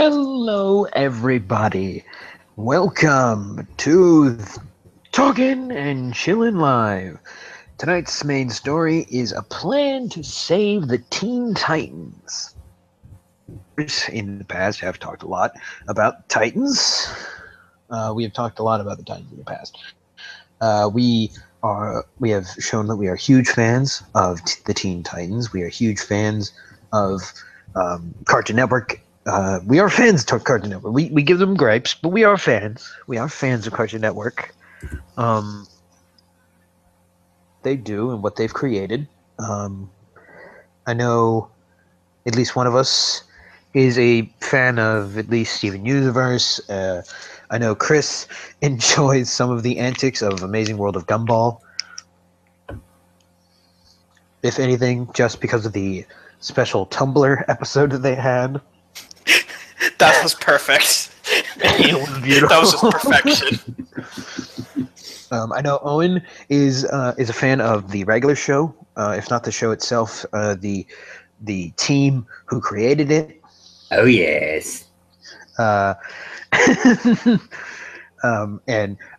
Hello, everybody. Welcome to Talking and Chillin' Live. Tonight's main story is a plan to save the Teen Titans. In the past, have talked a lot about Titans. We have talked a lot about the Titans in the past. We have shown that we are huge fans of the Teen Titans. We are huge fans of Cartoon Network. We are fans of Cartoon Network. We give them gripes, but we are fans. We are fans of Cartoon Network. They do and what they've created. I know at least one of us is a fan of at least Steven Universe. I know Chris enjoys some of the antics of Amazing World of Gumball. If anything, just because of the special Tumblr episode that they had. That was perfect. It was beautiful. That was just perfection. I know Owen is a fan of the regular show, if not the show itself. The team who created it. Oh yes. And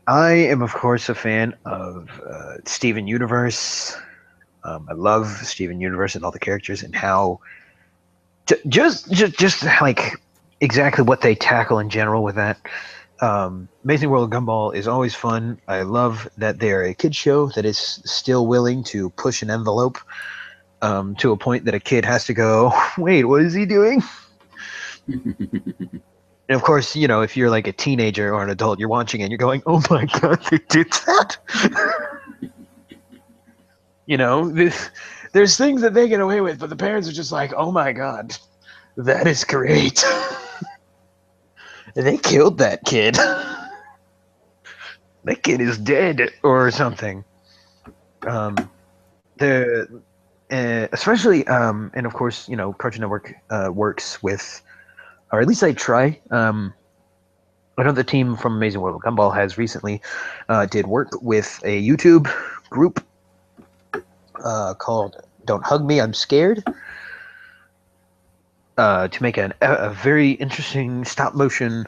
I am, of course, a fan of Steven Universe. I love Steven Universe and all the characters and how just like exactly what they tackle in general with that. Amazing World of Gumball is always fun. I love that they're a kid show that is still willing to push an envelope to a point that a kid has to go, wait, what is he doing? And of course, you know, if you're like a teenager or an adult, you're watching it and you're going, oh my god, they did that? You know, there's things that they get away with, but the parents are just like, oh my god, that is great. They killed that kid. That kid is dead or something. Especially, and of course, you know, Cartoon Network works with, or at least they try. I know the team from Amazing World of Gumball has recently did work with a YouTube group called Don't Hug Me, I'm Scared, to make a very interesting stop-motion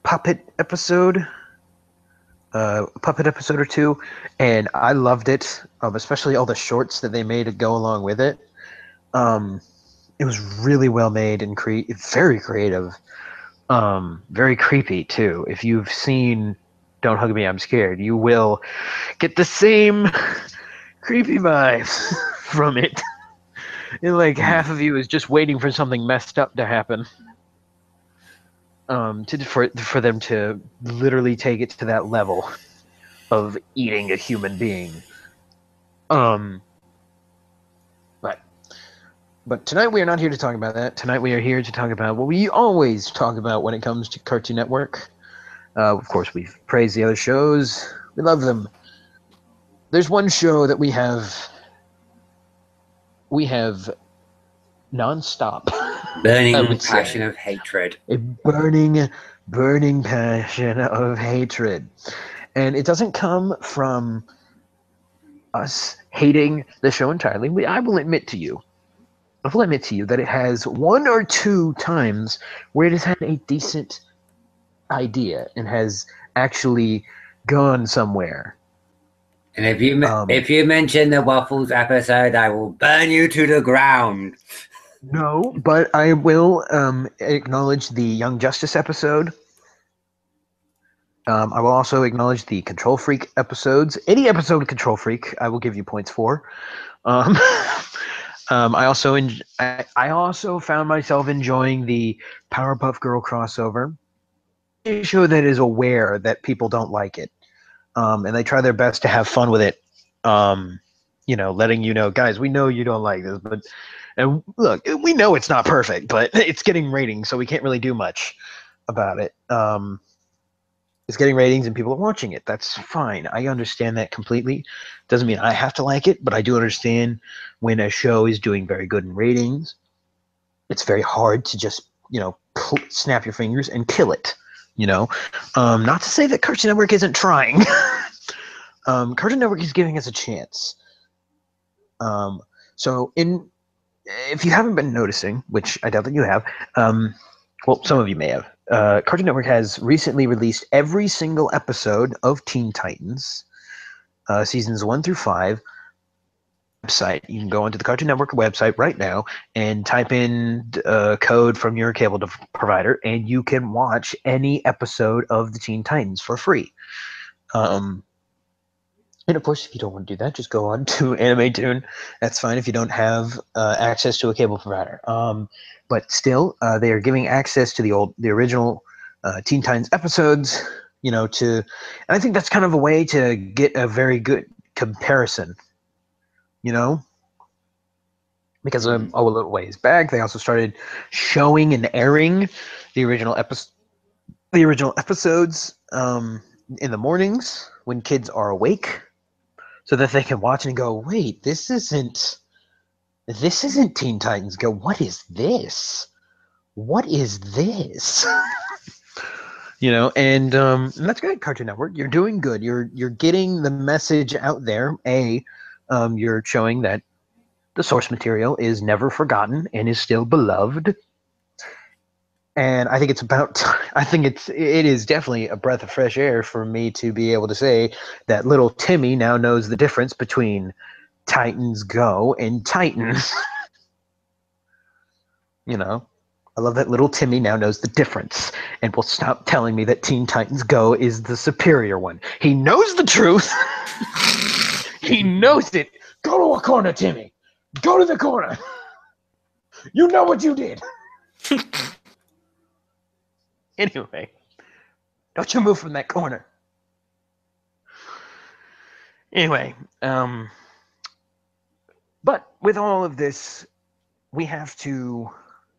puppet episode or two, and I loved it, especially all the shorts that they made to go along with it. It was really well made and very creative, very creepy too. If you've seen Don't Hug Me, I'm Scared, you will get the same creepy vibes from it. And like half of you is just waiting for something messed up to happen. For them to literally take it to that level of eating a human being. But tonight we are not here to talk about that. Tonight we are here to talk about what we always talk about when it comes to Cartoon Network. Of course, we've praised the other shows. We love them. There's one show that we have nonstop. Burning passion of hatred. A burning passion of hatred. And it doesn't come from us hating the show entirely. I will admit to you that it has one or two times where it has had a decent idea and has actually gone somewhere. And if you mention the Waffles episode, I will burn you to the ground. No, but I will acknowledge the Young Justice episode. I will also acknowledge the Control Freak episodes. Any episode of Control Freak, I will give you points for. I also found myself enjoying the Powerpuff Girl crossover. A show that is aware that people don't like it, and they try their best to have fun with it. You know, letting you know, guys, we know you don't like this, but and look, we know it's not perfect, but it's getting ratings, so we can't really do much about it. It's getting ratings and people are watching it. That's fine. I understand that completely. Doesn't mean I have to like it, but I do understand when a show is doing very good in ratings, it's very hard to just, you know, snap your fingers and kill it. You know, not to say that Cartoon Network isn't trying. Cartoon Network is giving us a chance. So if you haven't been noticing, which I doubt that you have, Well, some of you may have. Cartoon Network has recently released every single episode of Teen Titans, seasons 1 through 5. Website. You can go onto the Cartoon Network website right now and type in code from your cable provider, and you can watch any episode of the Teen Titans for free. And of course, if you don't want to do that, just go on to Anime Toon. That's fine if you don't have access to a cable provider. But still, they are giving access to the original Teen Titans episodes. And I think that's kind of a way to get a very good comparison. Because a little ways back, they also started showing and airing the original episodes in the mornings when kids are awake, so that they can watch and go, wait, this isn't Teen Titans Go. What is this? What is this? And that's good, Cartoon Network. You're doing good. You're getting the message out there. You're showing that the source material is never forgotten and is still beloved. And I think it is definitely a breath of fresh air for me to be able to say that little Timmy now knows the difference between Titans Go and Titans. I love that little Timmy now knows the difference and will stop telling me that Teen Titans Go is the superior one. He knows the truth. He knows it. Go to a corner, Timmy. Go to the corner. You know what you did. Anyway, don't you move from that corner. Anyway, but with all of this, we have to,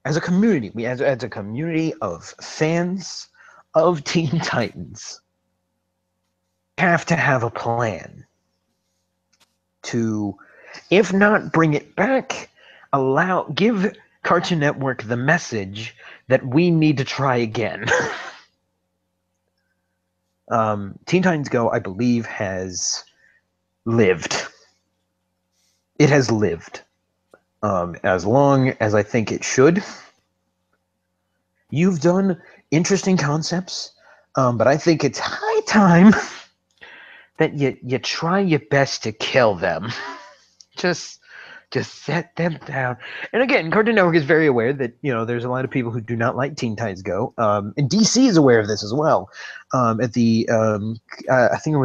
as a community, as a community of fans of Teen Titans, have to have a plan to, if not bring it back, give Cartoon Network the message that we need to try again. Teen Titans Go, I believe, has lived. It has lived as long as I think it should. You've done interesting concepts, but I think it's high time that you try your best to kill them. Just set them down. And again, Cartoon Network is very aware that there's a lot of people who do not like Teen Titans Go, and DC is aware of this as well. At the I think it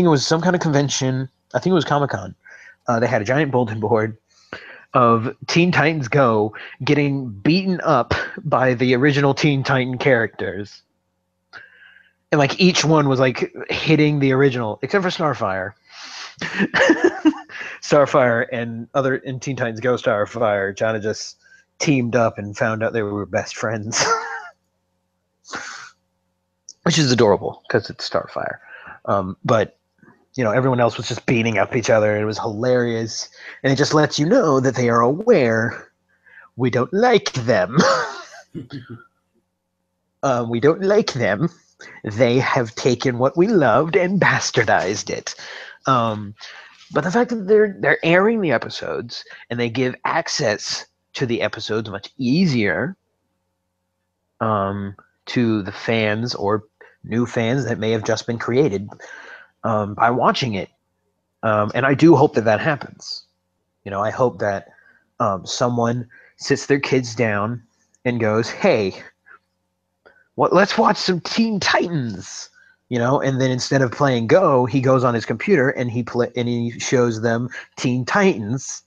was some kind of convention. I think it was Comic-Con. They had a giant bulletin board of Teen Titans Go getting beaten up by the original Teen Titan characters. And each one was hitting the original, except for Starfire. Starfire and Teen Titans Go Starfire kind of just teamed up and found out they were best friends. Which is adorable because it's Starfire. But everyone else was just beating up each other. And it was hilarious. And it just lets you know that they are aware we don't like them. We don't like them. They have taken what we loved and bastardized it. But the fact that they're airing the episodes and they give access to the episodes much easier to the fans or new fans that may have just been created by watching it. And I do hope that happens. I hope that someone sits their kids down and goes, hey, let's watch some Teen Titans, and then instead of playing Go, he goes on his computer and he shows them Teen Titans,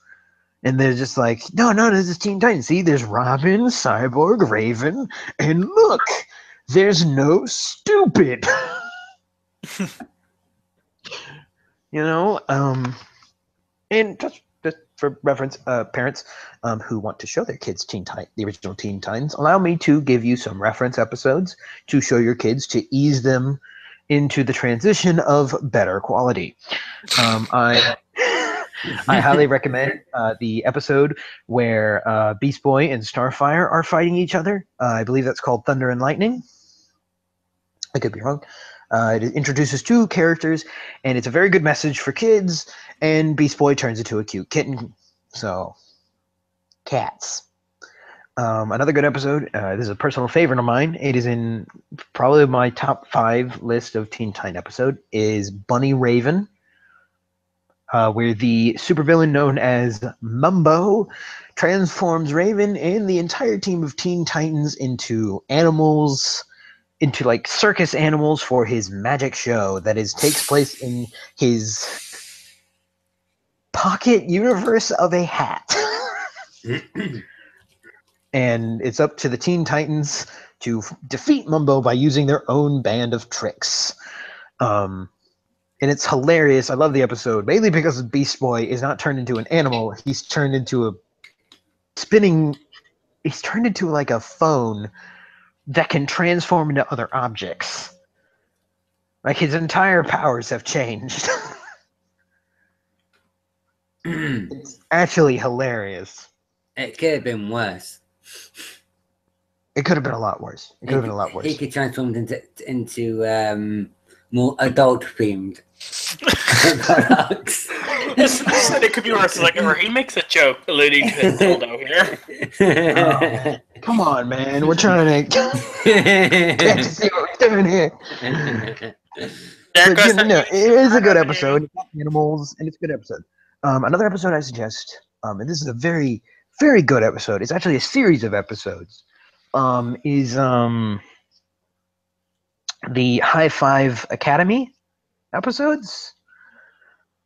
and they're just like, no, this is Teen Titans. See, there's Robin, Cyborg, Raven, and look, there's no stupid. And just for reference, parents who want to show their kids the original Teen Titans, allow me to give you some reference episodes to show your kids to ease them into the transition of better quality. I highly recommend the episode where Beast Boy and Starfire are fighting each other. I believe that's called Thunder and Lightning. I could be wrong. It introduces two characters, and it's a very good message for kids, and Beast Boy turns into a cute kitten. So, cats. Another good episode. This is a personal favorite of mine. It is in probably my top 5 list of Teen Titan episode. Is Bunny Raven, where the supervillain known as Mumbo transforms Raven and the entire team of Teen Titans into animals, into like circus animals for his magic show that takes place in his pocket universe of a hat. And it's up to the Teen Titans to defeat Mumbo by using their own band of tricks. And it's hilarious. I love the episode, mainly because Beast Boy is not turned into an animal. He's turned into a spinning... He's turned into like a phone that can transform into other objects. Like, his entire powers have changed. It's actually hilarious. It could have been worse. It could have been a lot worse. It could have been a lot worse. He could transform into more adult-themed products. Said it could be worse. Like, or he makes a joke alluding to his dildo here. Oh, come on, man. We're trying to get to see what we're doing here. But, it is a good episode. It's got animals, and it's a good episode. Another episode I suggest, and this is a very, very good episode. It's actually a series of episodes. Is the High Five Academy episodes,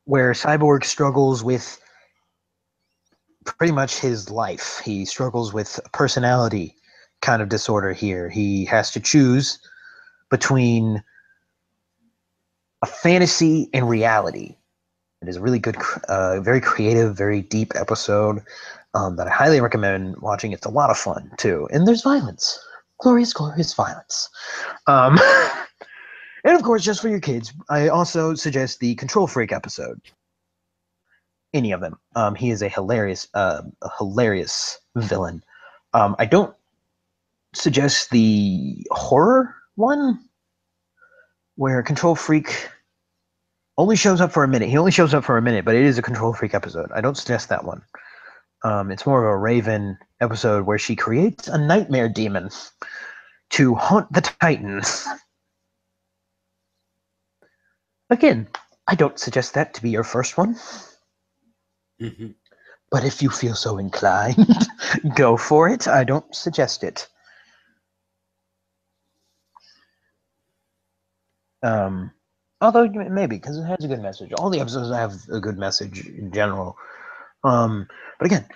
where Cyborg struggles with pretty much his life. He struggles with a personality kind of disorder here. He has to choose between a fantasy and reality. It is a really good, very creative, very deep episode that I highly recommend watching. It's a lot of fun, too. And there's violence. Glorious, glorious violence. And, of course, just for your kids, I also suggest the Control Freak episode. Any of them. He is a hilarious villain. I don't suggest the horror one, where Control Freak only shows up for a minute. He only shows up for a minute, but it is a Control Freak episode. I don't suggest that one. It's more of a Raven episode where she creates a nightmare demon to haunt the Titans. Again, I don't suggest that to be your first one. Mm-hmm. But if you feel so inclined, go for it. I don't suggest it. Although maybe, because it has a good message. All the episodes have a good message in general. But again,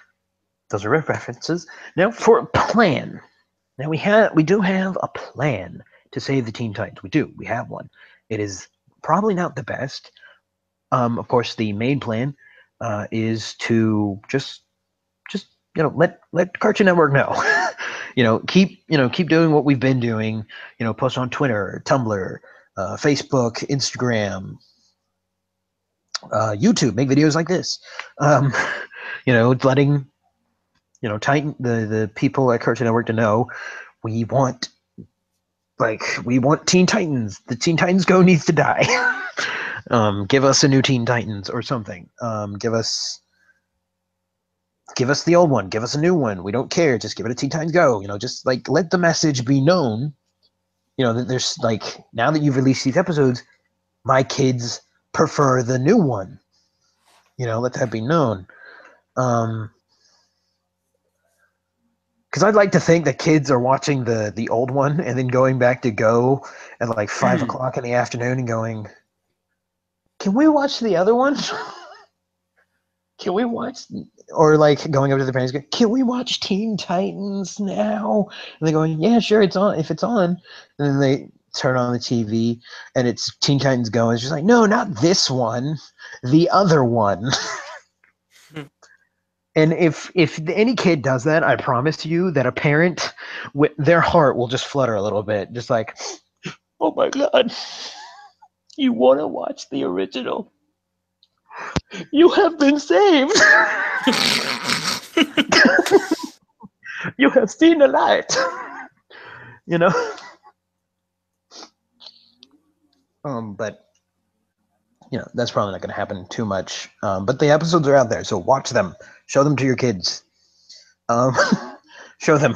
those are references. Now for a plan. Now we do have a plan to save the Teen Titans. We do. We have one. It is probably not the best. Of course, the main plan is to just let Cartoon Network know. Keep doing what we've been doing. Post on Twitter, Tumblr, Facebook, Instagram, YouTube. Make videos like this. Letting Titan the people at Cartoon Network to know we want Teen Titans. The Teen Titans Go needs to die. Give us a new Teen Titans or something. Give us the old one. Give us a new one. We don't care. Just give it a Teen Titans Go. Just let the message be known. That there's now that you've released these episodes, my kids prefer the new one. Let that be known. Because I'd like to think that kids are watching the old one and then going back to Go at 5 o'clock in the afternoon and going, can we watch the other one? Can we watch, or going up to the parents, going, can we watch Teen Titans now? And they're going, yeah, sure, it's on. If it's on, and then they turn on the TV and it's Teen Titans Go. And it's just like, no, not this one, the other one. And if any kid does that, I promise you that a parent, their heart will just flutter a little bit, just like, oh my God, you want to watch the original? You have been saved. You have seen the light. But that's probably not going to happen too much. But the episodes are out there, so watch them. Show them to your kids. Show them.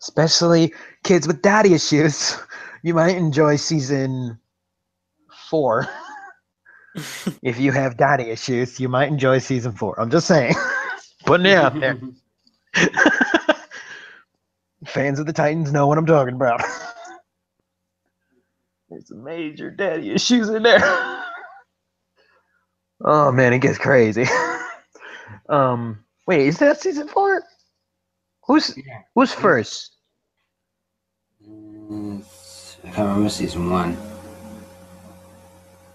Especially kids with daddy issues. You might enjoy season 4. If you have daddy issues, you might enjoy season 4. I'm just saying. Putting it out there. Fans of the Titans know what I'm talking about. There's some major daddy issues in there. Oh man, it gets crazy. Wait, is that season 4? Who's first? I can't remember season 1.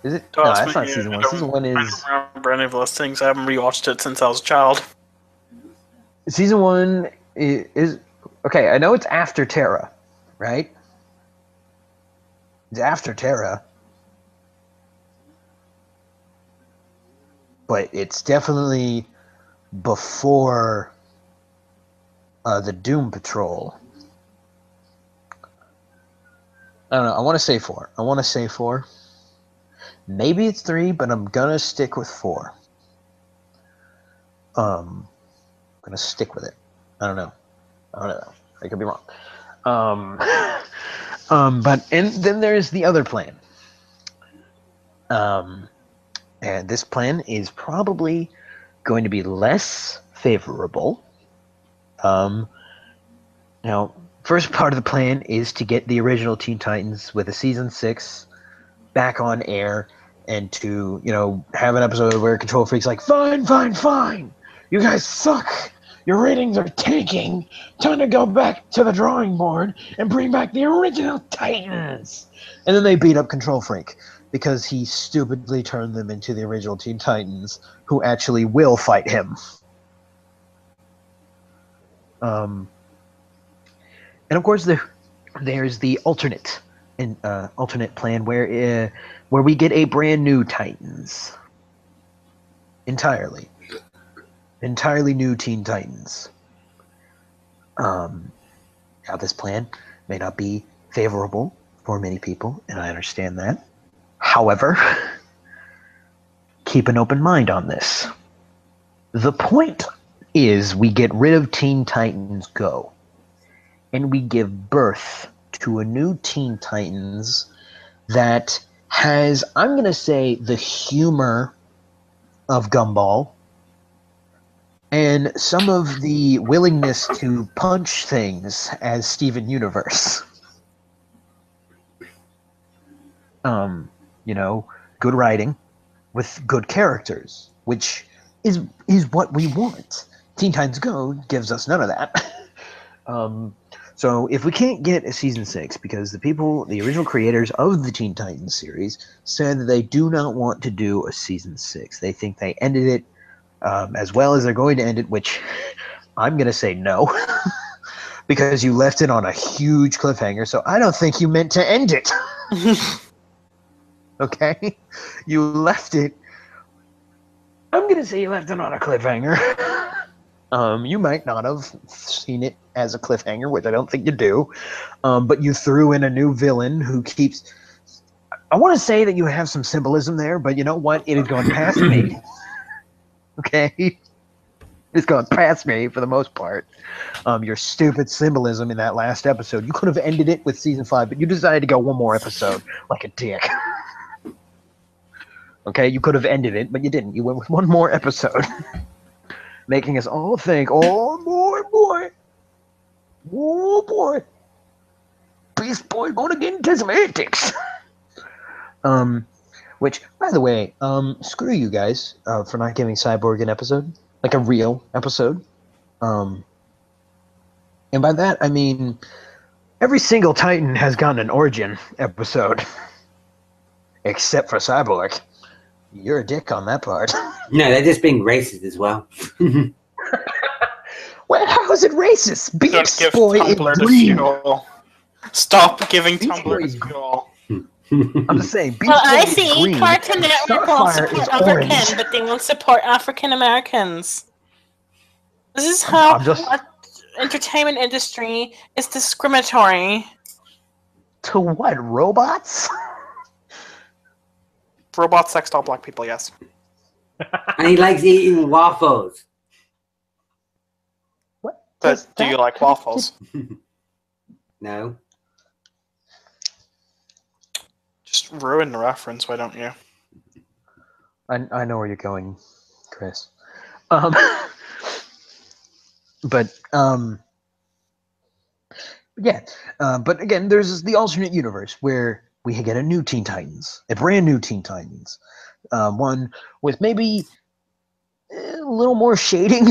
Is it? No, that's not season 1. Season 1 is. I don't remember any of those things. I haven't rewatched it since I was a child. Season 1 is okay. I know it's after Terra, right? It's after Terra, but it's definitely before the Doom Patrol. I don't know. I want to say 4. Maybe it's 3, but I'm gonna stick with 4. I'm gonna stick with it. I don't know. I could be wrong. But then there's the other plan. And this plan is probably going to be less favorable. Now, first part of the plan is to get the original Teen Titans with a season 6 back on air, and to, have an episode where Control Freak's like, fine. You guys suck. Your ratings are tanking. Time to go back to the drawing board and bring back the original Titans. And then they beat up Control Freak because he stupidly turned them into the original Teen Titans, who actually will fight him. And of course, there's the alternate plan where we get a brand new Titans, entirely new Teen Titans. Now, this plan may not be favorable for many people, and I understand that. However, keep an open mind on this. The point is we get rid of Teen Titans Go, and we give birth to a new Teen Titans that has, I'm going to say, the humor of Gumball, and some of the willingness to punch things as Steven Universe. Good writing with good characters, which is what we want. Teen Titans Go gives us none of that. So if we can't get a season 6, because the original creators of the Teen Titans series said that they do not want to do a season 6. They think they ended it as well as they're going to end it, which I'm going to say no, because you left it on a huge cliffhanger, so I don't think you meant to end it. Okay? You left it. I'm going to say you left it on a cliffhanger. You might not have seen it as a cliffhanger, which I don't think you do, but you threw in a new villain who keeps... I want to say that you have some symbolism there, but you know what? It has gone past me. Okay? It's gone past me for the most part. Your stupid symbolism in that last episode. You could have ended it with season 5, but you decided to go one more episode like a dick. Okay? You could have ended it, but you didn't. You went with one more episode. Making us all think, oh boy, Beast Boy gonna get into some antics. Which, by the way, screw you guys for not giving Cyborg an episode, like a real episode. And by that I mean every single Titan has gotten an origin episode, except for Cyborg. You're a dick on that part. No, they're just being racist as well. Well, how is it racist? Beast Boy is green. Stop giving Tumblr fuel. I'm just saying. Well, I see. Cartoon Network will support African, but they won't support African Americans. This is how the entertainment industry is discriminatory. To what? Robots? Robots sex doll black people, yes. And he likes eating waffles. But do you like waffles? No. Just ruin the reference, why don't you? I know where you're going, Chris. But yeah. But again, there's the alternate universe where we get a new Teen Titans, a brand new Teen Titans, one with maybe a little more shading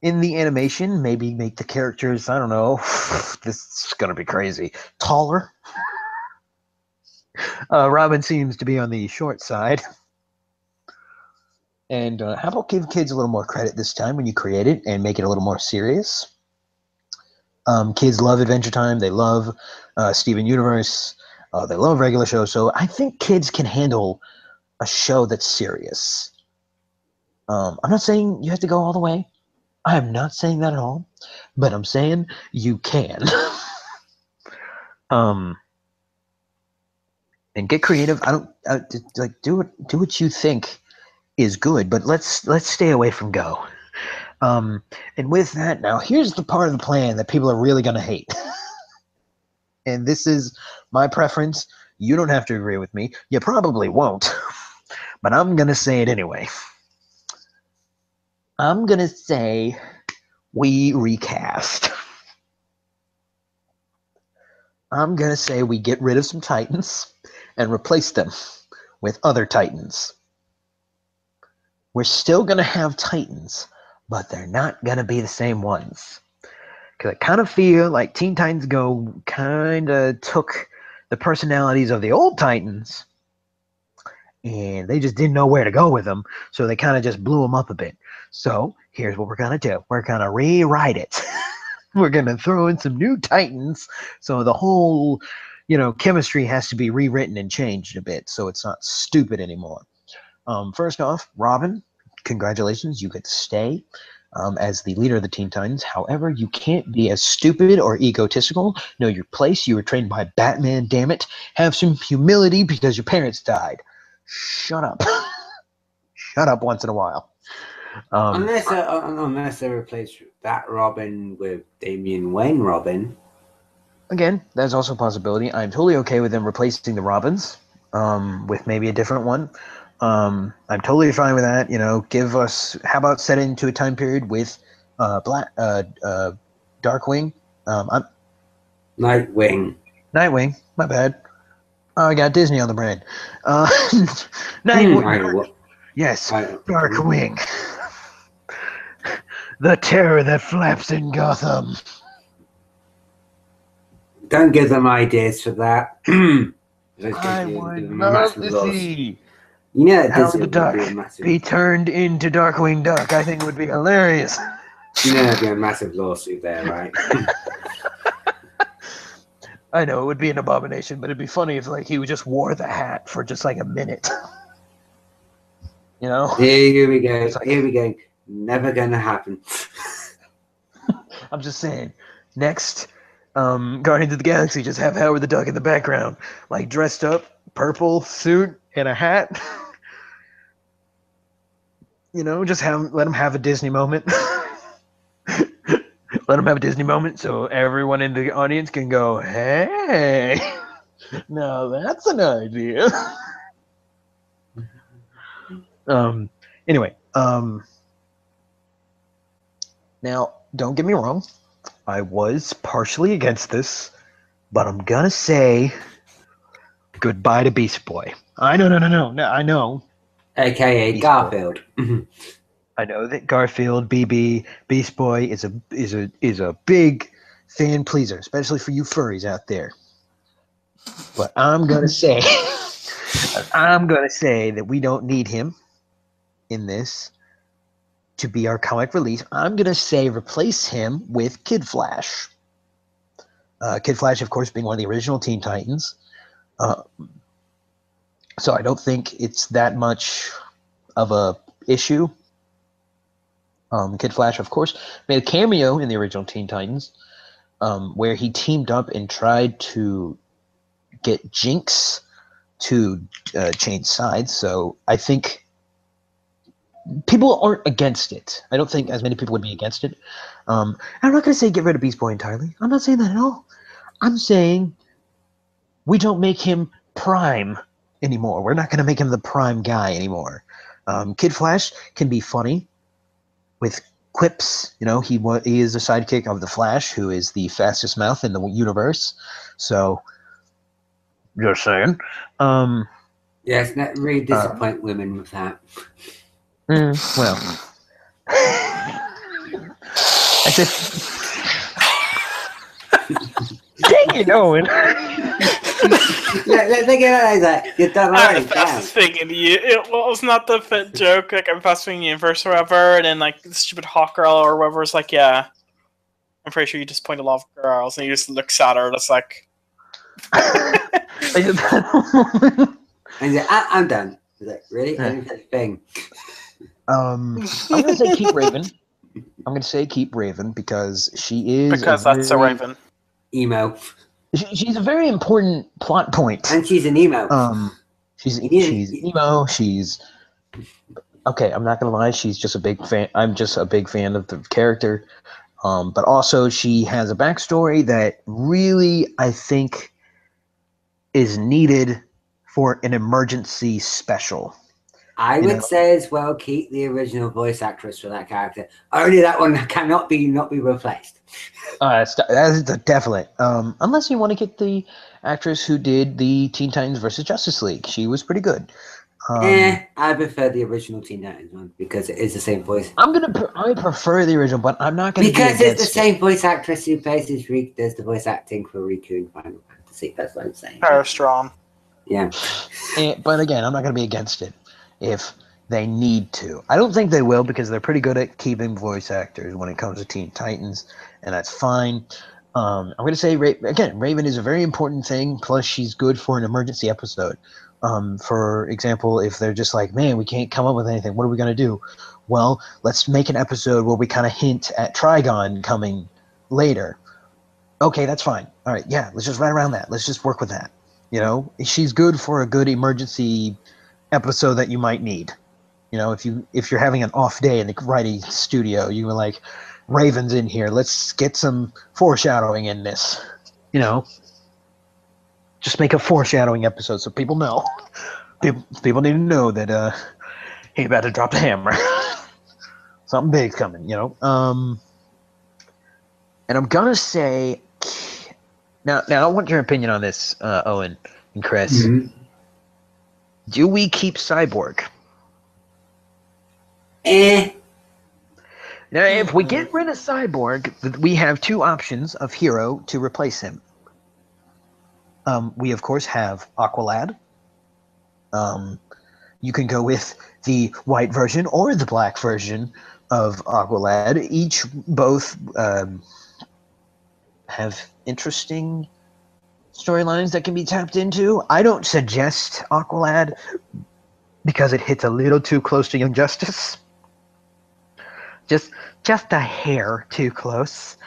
in the animation. Maybe make the characters, I don't know, this is gonna be crazy, taller. Robin seems to be on the short side. And how about give kids a little more credit this time when you create it and make it a little more serious? Kids love Adventure Time. They love Steven Universe. They love regular shows. So I think kids can handle a show that's serious. I'm not saying you have to go all the way. I'm not saying that at all. But I'm saying you can. And get creative. Do what you think is good, but let's stay away from go. And with that, now here's the part of the plan that people are really gonna hate. And this is my preference. You don't have to agree with me. You probably won't. But I'm gonna say it anyway. I'm gonna say we recast. I'm gonna say we get rid of some Titans and replace them with other Titans. We're still gonna have Titans, but they're not gonna be the same ones. Because I kind of feel like Teen Titans Go kind of took the personalities of the old Titans and they just didn't know where to go with them, so they kind of just blew them up a bit. So here's what we're going to do. We're going to rewrite it. We're going to throw in some new Titans, so the whole, chemistry has to be rewritten and changed a bit, so it's not stupid anymore. First off, Robin, congratulations, you get to stay as the leader of the Teen Titans. However, you can't be as stupid or egotistical. Know your place. You were trained by Batman, damn it. Have some humility because your parents died. Shut up. Shut up once in a while. Unless they replace that Robin with Damian Wayne Robin. Again, that's also a possibility. I'm totally okay with them replacing the Robins with maybe a different one. I'm totally fine with that. Give us. How about set it into a time period with Darkwing? Nightwing. My bad. Oh, I got Disney on the brain. Nightwing. Yes, Darkwing. The terror that flaps in Gotham. Don't give them ideas for that. I would love to see. Howard the Duck be turned into Darkwing Duck. I think it would be hilarious. There'd be a massive lawsuit there, right? I know it would be an abomination, but it'd be funny if he just wore the hat for just a minute. Here we go. Here we go. Never gonna happen. I'm just saying. Next, Guardians of the Galaxy, just have Howard the Duck in the background, dressed up, purple suit and a hat. Just let him have a Disney moment. Let him have a Disney moment so everyone in the audience can go, hey, now that's an idea. Anyway, now, don't get me wrong. I was partially against this, but I'm going to say goodbye to Beast Boy. I know. I know. AKA Beast Garfield. I know that Garfield, BB, Beast Boy is a big fan pleaser, especially for you furries out there. But I'm gonna say that we don't need him in this to be our comic release. I'm gonna say replace him with Kid Flash. Kid Flash, of course, being one of the original Teen Titans. So I don't think it's that much of a issue. Kid Flash, of course, made a cameo in the original Teen Titans, where he teamed up and tried to get Jinx to change sides. So I think people aren't against it. I don't think as many people would be against it. I'm not going to say get rid of Beast Boy entirely. I'm not saying that at all. I'm saying we don't make him prime anymore. We're not going to make him the prime guy anymore. Kid Flash can be funny with quips. You know, he is a sidekick of the Flash, who is the fastest mouth in the universe. So, just saying. Yes, that really disappoint women with that. Well, I said, dang it, Owen. Think about it like that. You're done already. I'm the fastest thing in the it was not the fit joke. Like I'm fastest thing in the universe or whatever, and then like the stupid hawk girl or whatever is like, yeah. I'm pretty sure you just point a lot of girls and you just look at her. It's like, and I'm done. He's like, really? I didn't say a thing. I'm gonna say keep Raven. I'm gonna say keep Raven because she is that's a Raven. Emo. She's a very important plot point. And she's an emo. She's emo. She's okay. I'm not gonna lie. She's just a big fan. I'm just a big fan of the character. But also she has a backstory that really I think is needed for an emergency special. I would say as well, keep the original voice actress for that character. Only that one cannot be replaced. That's definite. Unless you want to get the actress who did the Teen Titans versus Justice League. She was pretty good. I prefer the original Teen Titans one because it is the same voice. I prefer the original, but I'm not gonna because it's the same voice actress who plays does the voice acting for Riku in Final Fantasy. That's what I'm saying. Parastrong. Yeah. But again, I'm not gonna be against it if they need to. I don't think they will because they're pretty good at keeping voice actors when it comes to Teen Titans, and that's fine. I'm going to say, again, Raven is a very important thing, plus she's good for an emergency episode. For example, if they're just like, man, we can't come up with anything, what are we going to do? Well, let's make an episode where we kind of hint at Trigon coming later. Okay, that's fine. All right, yeah, let's just write around that. Let's just work with that. You know, she's good for a good emergency episode that you might need. You know, if you're having an off day in the writing studio, you were like, Raven's in here, let's get some foreshadowing in this. You know, just make a foreshadowing episode so people know. People need to know that he's about to drop the hammer. Something big's coming, you know. And I'm gonna say, now I want your opinion on this, Owen and Chris. Mm-hmm. Do we keep Cyborg? Now, if we get rid of Cyborg, we have two options of hero to replace him. We, of course, have Aqualad. You can go with the white version or the black version of Aqualad. Both have interesting storylines that can be tapped into. I don't suggest Aqualad because it hits a little too close to Young Justice. Just a hair too close.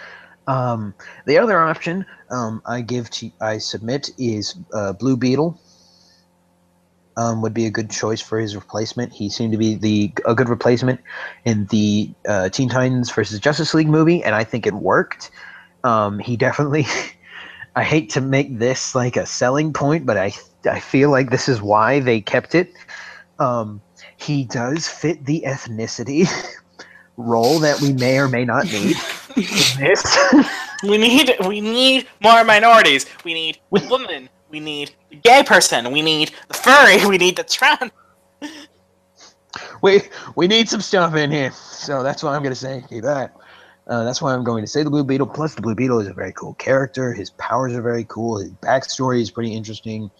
The other option I submit is Blue Beetle. Would be a good choice for his replacement. He seemed to be a good replacement in the Teen Titans versus Justice League movie, and I think it worked. He definitely. I hate to make this like a selling point, but I feel like this is why they kept it. He does fit the ethnicity role that we may or may not need in this. We need more minorities. We need women. We need the gay person. We need the furry. We need the trans. We need some stuff in here. So that's why I'm going to say that. That's why I'm going to say the Blue Beetle. Plus, the Blue Beetle is a very cool character. His powers are very cool. His backstory is pretty interesting.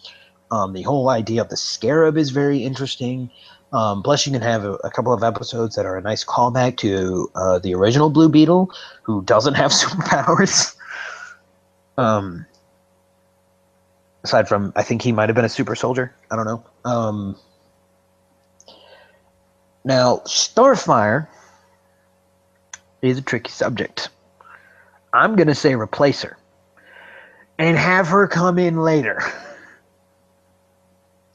The whole idea of the Scarab is very interesting. Plus, you can have a couple of episodes that are a nice callback to the original Blue Beetle, who doesn't have superpowers. Aside from, I think he might have been a super soldier. I don't know. Now, Starfire is a tricky subject. I'm going to say replace her and have her come in later.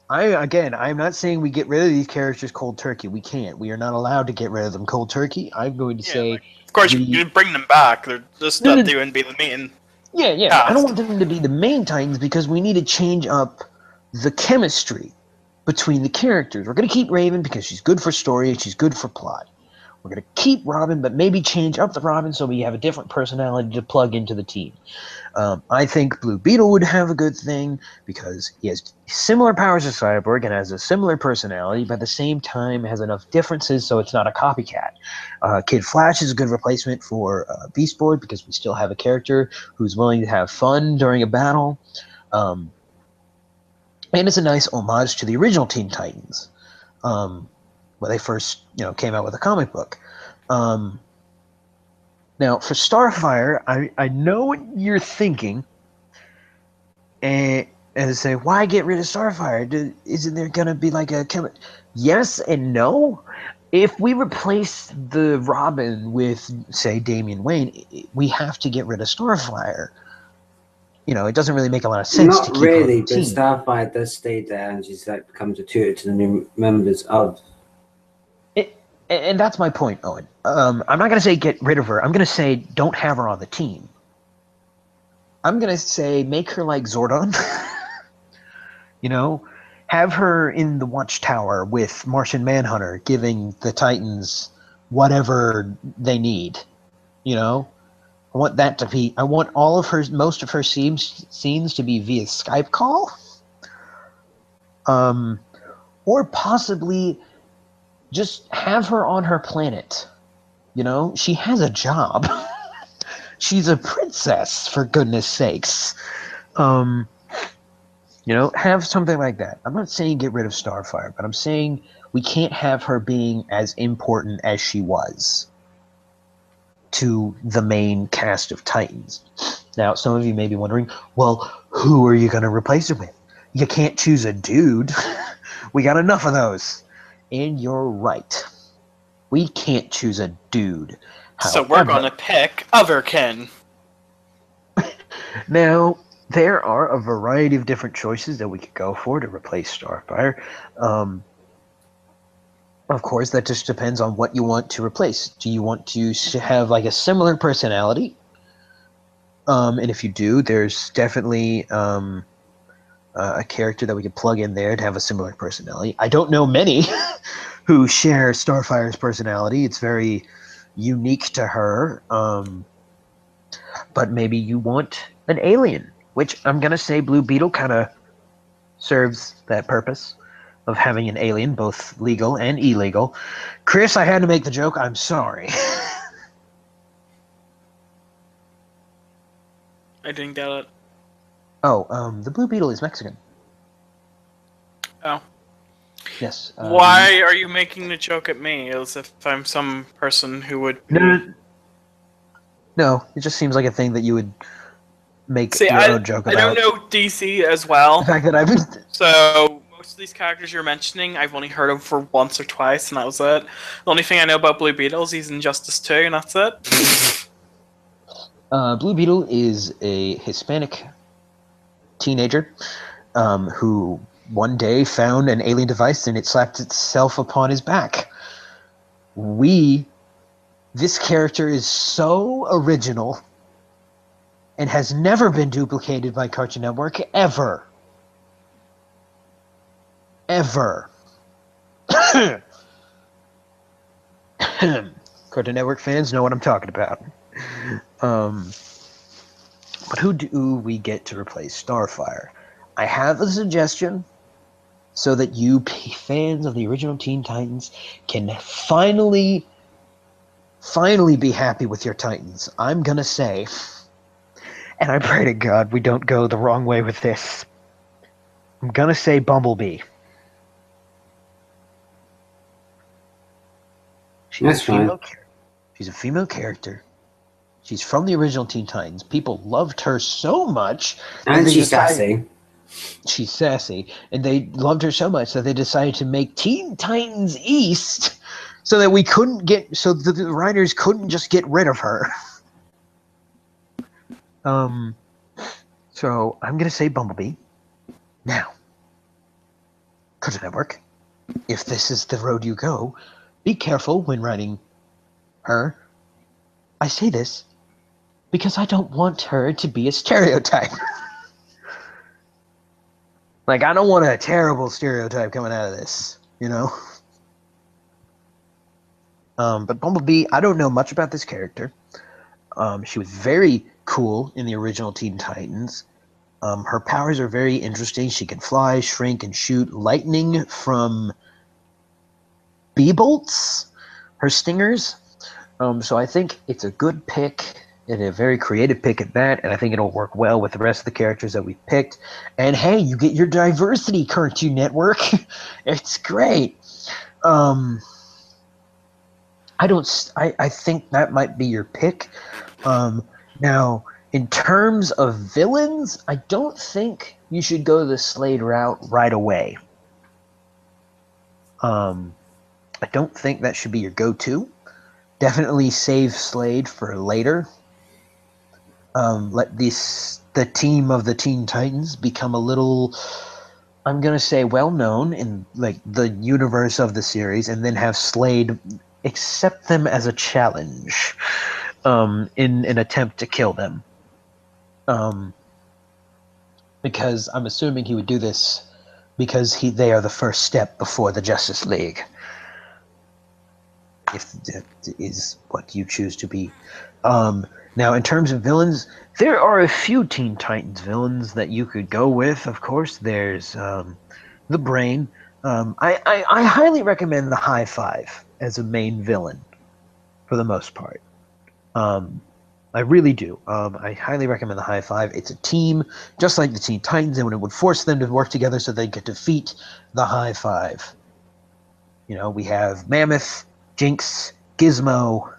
I'm not saying we get rid of these characters cold turkey. We can't. We are not allowed to get rid of them cold turkey. I'm going to say, like, of course you bring them back. They're just that they wouldn't be the main. Yeah. cast. I don't want them to be the main Titans because we need to change up the chemistry between the characters. We're going to keep Raven because she's good for story and she's good for plot. We're going to keep Robin, but maybe change up the Robin so we have a different personality to plug into the team. I think Blue Beetle would have a good thing because he has similar powers to Cyborg and has a similar personality, but at the same time has enough differences so it's not a copycat. Kid Flash is a good replacement for Beast Boy because we still have a character who's willing to have fun during a battle. And it's a nice homage to the original Teen Titans when they first came out with a comic book. Now, for Starfire, I know what you're thinking, and say, why get rid of Starfire? Isn't there going to be like a... Yes and no. If we replace the Robin with, say, Damian Wayne, we have to get rid of Starfire. It doesn't really make a lot of sense Not to keep really, her on the but team. Starfire does stay there, and she's like becomes a tutor to the new members of. And that's my point, Owen. I'm not going to say get rid of her. I'm going to say don't have her on the team. I'm going to say make her like Zordon. Have her in the Watchtower with Martian Manhunter, giving the Titans whatever they need. I want that to be... I want most of her scenes to be via Skype call. Or possibly... just have her on her planet. She has a job. She's a princess, for goodness sakes. Have something like that. I'm not saying get rid of Starfire, but I'm saying we can't have her being as important as she was to the main cast of Titans. Now, some of you may be wondering, well, who are you going to replace her with? You can't choose a dude. We got enough of those. And you're right. We can't choose a dude. So we're going to pick Otherkin. Now, there are a variety of different choices that we could go for to replace Starfire. Of course, that just depends on what you want to replace. Do you want to have like a similar personality? And if you do, there's definitely a character that we could plug in there to have a similar personality. I don't know many who share Starfire's personality. It's very unique to her. But maybe you want an alien, which I'm going to say Blue Beetle kind of serves that purpose of having an alien, both legal and illegal. Chris, I had to make the joke. I'm sorry. I didn't get it. Oh, the Blue Beetle is Mexican. Oh. Yes. Why are you making the joke at me as if I'm some person who would... No, it just seems like a thing that you would make your own joke about. I don't know DC as well. The fact that I've... So, most of these characters you're mentioning, I've only heard of for once or twice, and that was it. The only thing I know about Blue Beetle is he's in Justice 2, and that's it. Blue Beetle is a Hispanic teenager who one day found an alien device and it slapped itself upon his back. This character is so original and has never been duplicated by Cartoon Network, ever. Ever. Cartoon Network fans know what I'm talking about. But who do we get to replace Starfire? I have a suggestion so that you fans of the original Teen Titans can finally be happy with your Titans. I'm gonna say, and I pray to God we don't go the wrong way with this, I'm gonna say Bumblebee. She's a female character. She's from the original Teen Titans. People loved her so much. And she's sassy. She's sassy. And they loved her so much that they decided to make Teen Titans East so that the writers couldn't just get rid of her. So I'm going to say Bumblebee. Now, Cartoon Network, if this is the road you go, be careful when writing her. I say this because I don't want her to be a stereotype. Like, I don't want a terrible stereotype coming out of this, you know? But Bumblebee, I don't know much about this character. She was very cool in the original Teen Titans. Her powers are very interesting. She can fly, shrink, and shoot lightning from bee bolts, her stingers. So I think it's a good pick and a very creative pick at that, and I think it'll work well with the rest of the characters that we've picked. And hey, you get your diversity, Cartoon Network. It's great. I think that might be your pick. Now, in terms of villains, I don't think you should go the Slade route right away. I don't think that should be your go-to. Definitely save Slade for later. Let the team of the Teen Titans become a little, I'm gonna say, well-known in like the universe of the series, and then have Slade accept them as a challenge in an attempt to kill them. Because I'm assuming he would do this because they are the first step before the Justice League. If that is what you choose to be. Now, in terms of villains, there are a few Teen Titans villains that you could go with. Of course, there's the Brain. I highly recommend the High Five as a main villain, for the most part. I really do. I highly recommend the High Five. It's a team, just like the Teen Titans, and it would force them to work together so they could defeat the High Five. You know, we have Mammoth, Jinx, Gizmo,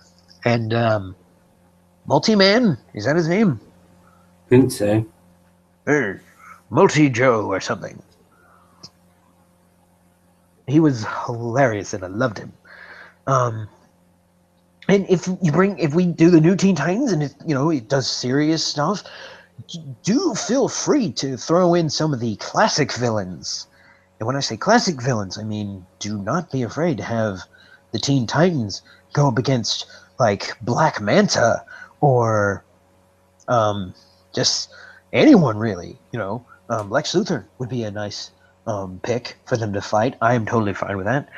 and Multi-Man. Is that his name? Couldn't say. Or Multi-Joe or something. He was hilarious and I loved him. And if we do the new Teen Titans and it does serious stuff, do feel free to throw in some of the classic villains. And when I say classic villains, I mean do not be afraid to have the Teen Titans go up against like Black Manta or just anyone really. Lex Luthor would be a nice pick for them to fight. I am totally fine with that.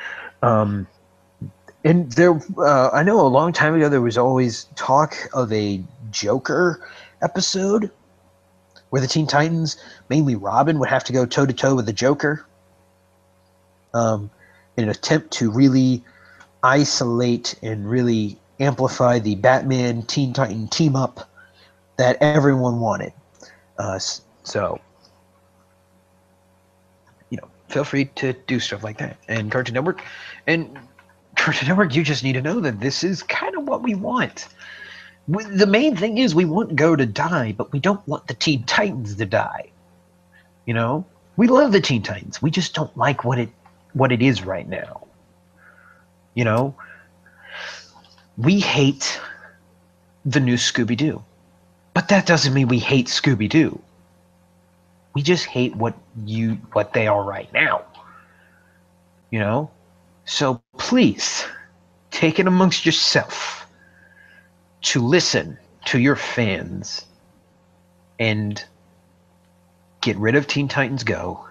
And there, I know a long time ago there was always talk of a Joker episode where the Teen Titans, mainly Robin, would have to go toe-to-toe with the Joker in an attempt to really isolate and really amplify the Batman Teen Titan team-up that everyone wanted. So, feel free to do stuff like that. And Cartoon Network, you just need to know that this is kind of what we want. The main thing is we want Go to die, but we don't want the Teen Titans to die. We love the Teen Titans. We just don't like what it is right now. We hate the new Scooby-Doo. But that doesn't mean we hate Scooby-Doo. We just hate what they are right now. So please, take it amongst yourself to listen to your fans and get rid of Teen Titans Go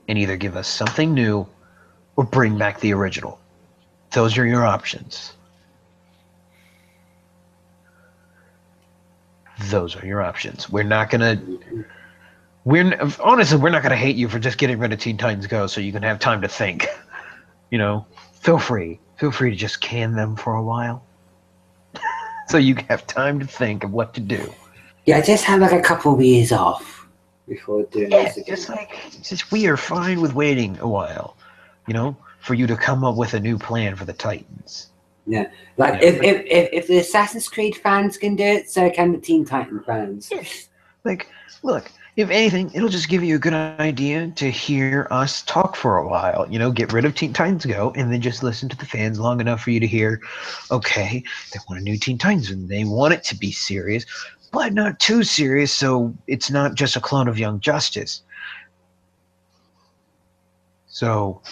and either give us something new or bring back the original. Those are your options. Those are your options. We're not gonna hate you for just getting rid of Teen Titans Go so you can have time to think. Feel free to just can them for a while so you have time to think of what to do. Yeah, just have like a couple of years off before doing this again. Just we are fine with waiting a while, for you to come up with a new plan for the Titans. Yeah, if the Assassin's Creed fans can do it, so can the Teen Titan fans. Look, if anything, it'll just give you a good idea to hear us talk for a while. Get rid of Teen Titans Go and then just listen to the fans long enough for you to hear, okay, they want a new Teen Titans and they want it to be serious, but not too serious, so it's not just a clone of Young Justice. So,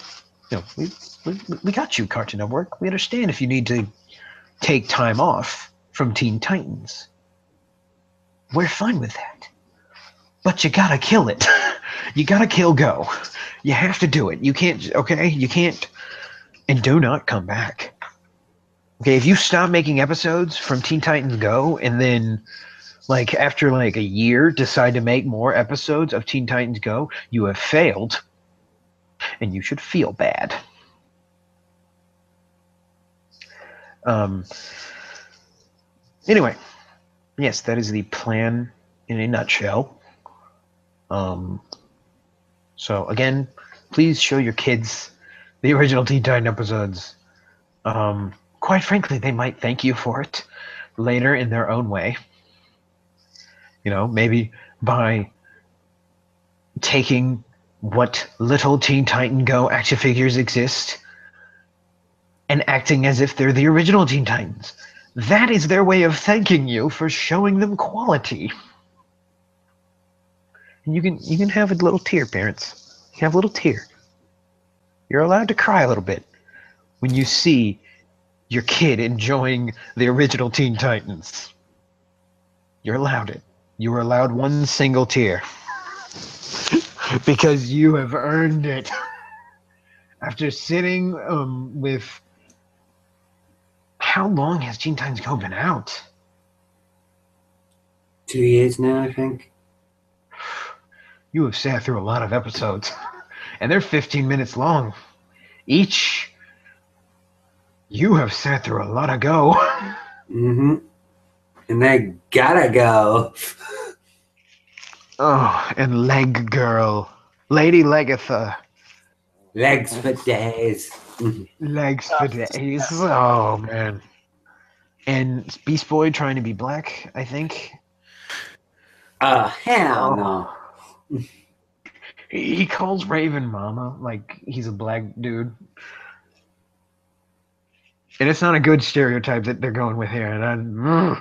we got you, Cartoon Network. We understand if you need to take time off from Teen Titans. We're fine with that. But you gotta kill it. You gotta kill Go. You have to do it. You can't, okay? You can't. And do not come back. Okay, if you stop making episodes from Teen Titans Go and then, after a year, decide to make more episodes of Teen Titans Go, you have failed. And you should feel bad. Anyway, yes, that is the plan in a nutshell. So again, please show your kids the original Teen Titan episodes. Quite frankly, they might thank you for it later in their own way. Maybe by taking what little Teen Titan Go action figures exist and acting as if they're the original Teen Titans. That is their way of thanking you for showing them quality. And you can have a little tear, parents. You can have a little tear. You're allowed to cry a little bit when you see your kid enjoying the original Teen Titans. You're allowed it. You were allowed one single tear. Because you have earned it. After sitting with... How long has Teen Titans Go been out? 2 years now, I think. You have sat through a lot of episodes. And they're 15 minutes long. Each. You have sat through a lot of Go. Mm-hmm. And they gotta go. Oh, and Leg Girl. Lady Legatha. Legs for days. Legs for days. Oh, man. And Beast Boy trying to be black, I think. Hell no. He calls Raven Mama like he's a black dude. And it's not a good stereotype that they're going with here. And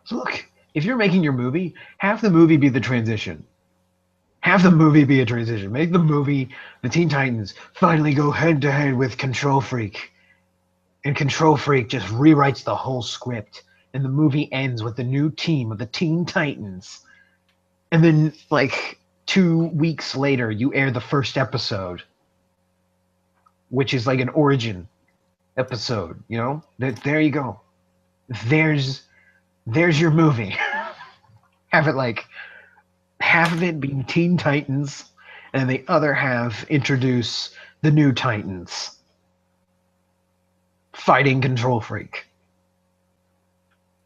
so look, if you're making your movie, have the movie be the transition. Have the movie be a transition. Make the movie, the Teen Titans, finally go head-to-head with Control Freak. And Control Freak just rewrites the whole script. And the movie ends with the new team of the Teen Titans. And then, 2 weeks later, you air the first episode. Which is like an origin episode, There you go. There's your movie. Have it half of it being Teen Titans, and the other half introduce the new Titans fighting Control Freak.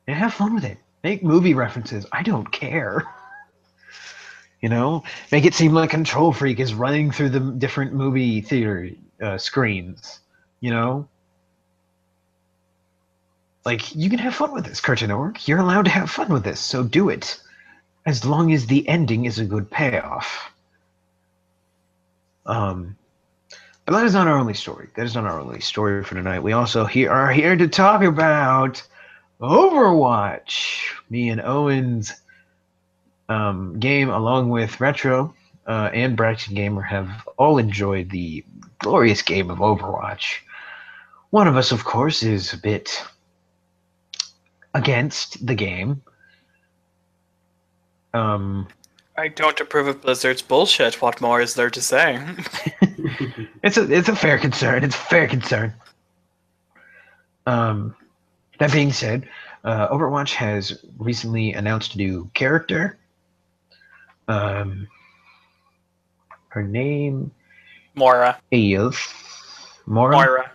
And have fun with it. Make movie references. I don't care. Make it seem like Control Freak is running through the different movie theater screens. You can have fun with this, Cartoon Network. You're allowed to have fun with this, so do it. As long as the ending is a good payoff. But that is not our only story. That is not our only story for tonight. We also are here to talk about Overwatch. Me and Owen's game, along with Retro and Braxton Gamer, have all enjoyed the glorious game of Overwatch. One of us, of course, is a bit against the game. I don't approve of Blizzard's bullshit. What more is there to say? It's a fair concern. It's a fair concern. That being said, Overwatch has recently announced a new character. Her name Moira. is Moira. Moira.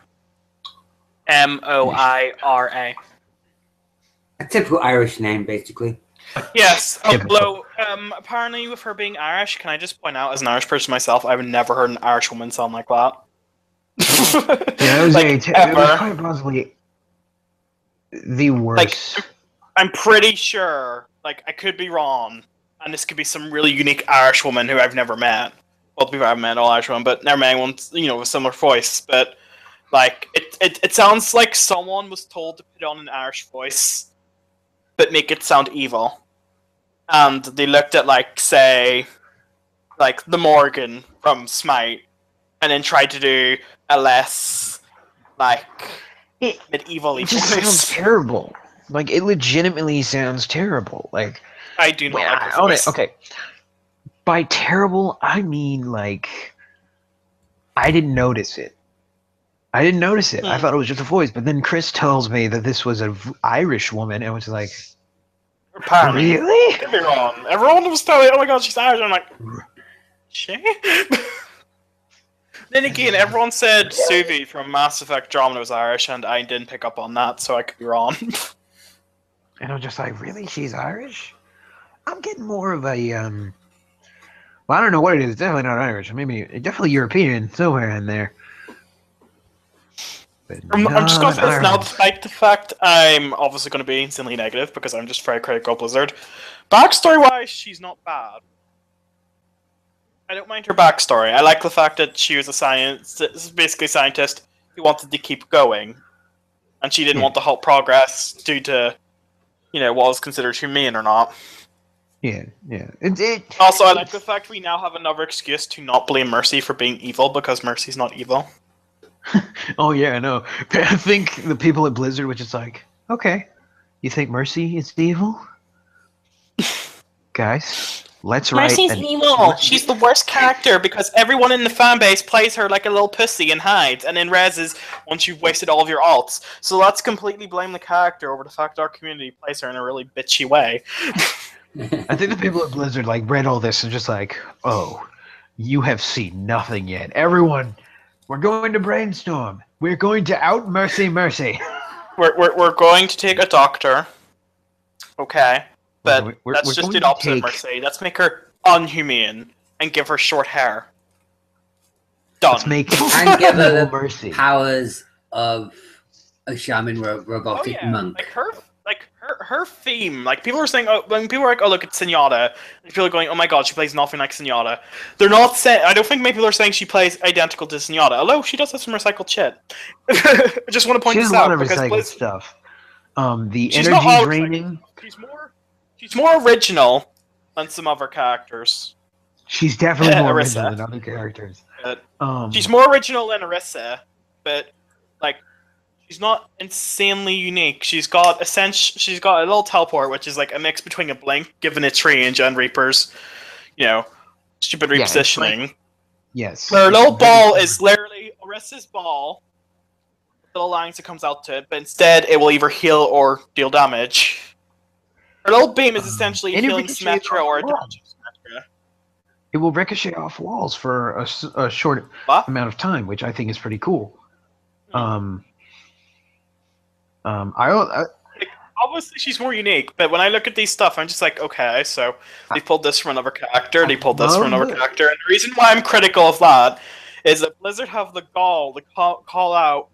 Moira. A typical Irish name, basically. Yes, although apparently with her being Irish, can I just point out, as an Irish person myself, I've never heard an Irish woman sound like that. Yeah, it was quite possibly the worst. I'm pretty sure, I could be wrong, and this could be some really unique Irish woman who I've never met. Well, to be fair, I've met all Irish women, but never mind one, with a similar voice. But it sounds like someone was told to put on an Irish voice, but make it sound evil. And they looked at, say, like the Morgan from Smite, and then tried to do a less like medieval. It just sounds terrible. Like it legitimately sounds terrible. Like I do not like her voice. Okay. By terrible, I mean like I didn't notice it. I thought it was just a voice, but then Chris tells me that this was an Irish woman, and I was like, apparently. Really? Don't be wrong. Everyone was telling me, "Oh my god, she's Irish." I'm like, she? Then again, everyone said Suvi from Mass Effect Andromeda was Irish, and I didn't pick up on that, so I could be wrong. And I'm just like, really? She's Irish? I'm getting more of a well, I don't know what it is. It's definitely not Irish. Maybe definitely European somewhere in there. I'm just going to say this now, despite the fact I'm obviously going to be instantly negative because I'm just very critical of Blizzard. Backstory-wise, she's not bad. I don't mind her backstory. I like the fact that she was basically a scientist who wanted to keep going, and she didn't want to halt progress due to, what was considered humane or not. Yeah. Also, I like the fact we now have another excuse to not blame Mercy for being evil because Mercy's not evil. Oh yeah, I know. I think the people at Blizzard were just like, okay, you think Mercy is evil? Guys, let's write. Mercy's evil. She's the worst character because everyone in the fan base plays her like a little pussy and hides, and then reses once you've wasted all of your alts. So let's completely blame the character over the fact our community plays her in a really bitchy way. I think the people at Blizzard read all this and just like, oh, you have seen nothing yet. Everyone, we're going to brainstorm. We're going to out Mercy. We're going to take a doctor. Okay. But let's just do the opposite of Mercy. Let's make her unhumane and give her short hair. Done. Let's make and give her the Mercy powers of a shaman robotic monk. Her theme, people are saying, when people are like, oh look, it's Zenyatta, and people are going, oh my god, she plays nothing like Zenyatta. They're not saying, I don't think many people are saying she plays identical to Zenyatta, although she does have some recycled shit. I just want to point this out. She has a lot of recycled stuff. The energy draining. She's more original than some other characters. She's definitely more original than other characters. She's more original than Orisa, but she's not insanely unique. She's got a little teleport, which is a mix between a blink, given its range, and Reaper's, stupid repositioning. Yes. Her little ball is literally Orisa's ball, with little lines that comes out to it, but instead it will either heal or deal damage. Her little beam is essentially healing Symmetra or a dodging Symmetra. It will ricochet off walls for a short amount of time, which I think is pretty cool. Obviously she's more unique, but when I look at these stuff, I'm just like, okay, so they pulled this from another character, they pulled this from another character, and the reason why I'm critical of that is that Blizzard have the gall to call out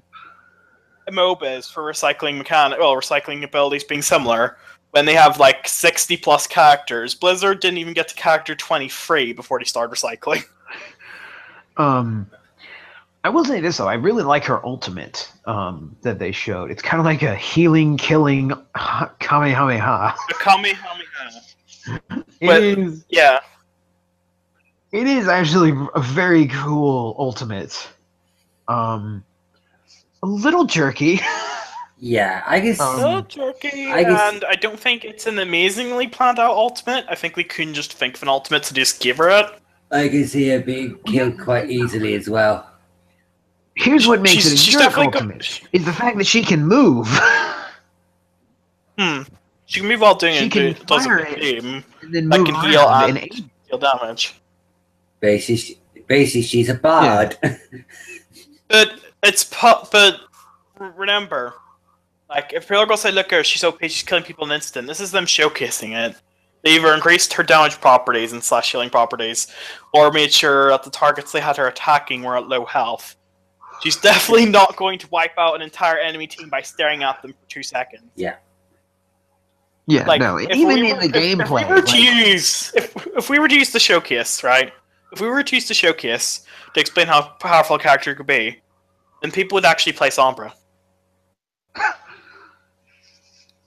MOBAs for recycling abilities being similar, when they have 60 plus characters. Blizzard didn't even get to character 23 before they started recycling. I will say this though, I really like her ultimate that they showed. It's kind of like a healing, killing Kamehameha. A Kamehameha. It is actually a very cool ultimate. A little jerky. Yeah, I guess. A little jerky, and I don't think it's an amazingly planned out ultimate. I think we couldn't just think of an ultimate to just give her it. I can see her being killed quite easily as well. Here's what makes it a jerk ultimate, is the fact that she can move. She can move while doing she can fire it, game and then that move can heal and deal damage. Basically, she's a bard. Yeah. But remember, if people are going to say, look, she's OP, she's killing people in an instant, this is them showcasing it. They either increased her damage properties and / healing properties, or made sure that the targets they had her attacking were at low health. She's definitely not going to wipe out an entire enemy team by staring at them for 2 seconds. Yeah. Yeah, no, even in the gameplay. If we were to use the showcase, right? If we were to use the showcase to explain how powerful a character could be, then people would actually play Sombra.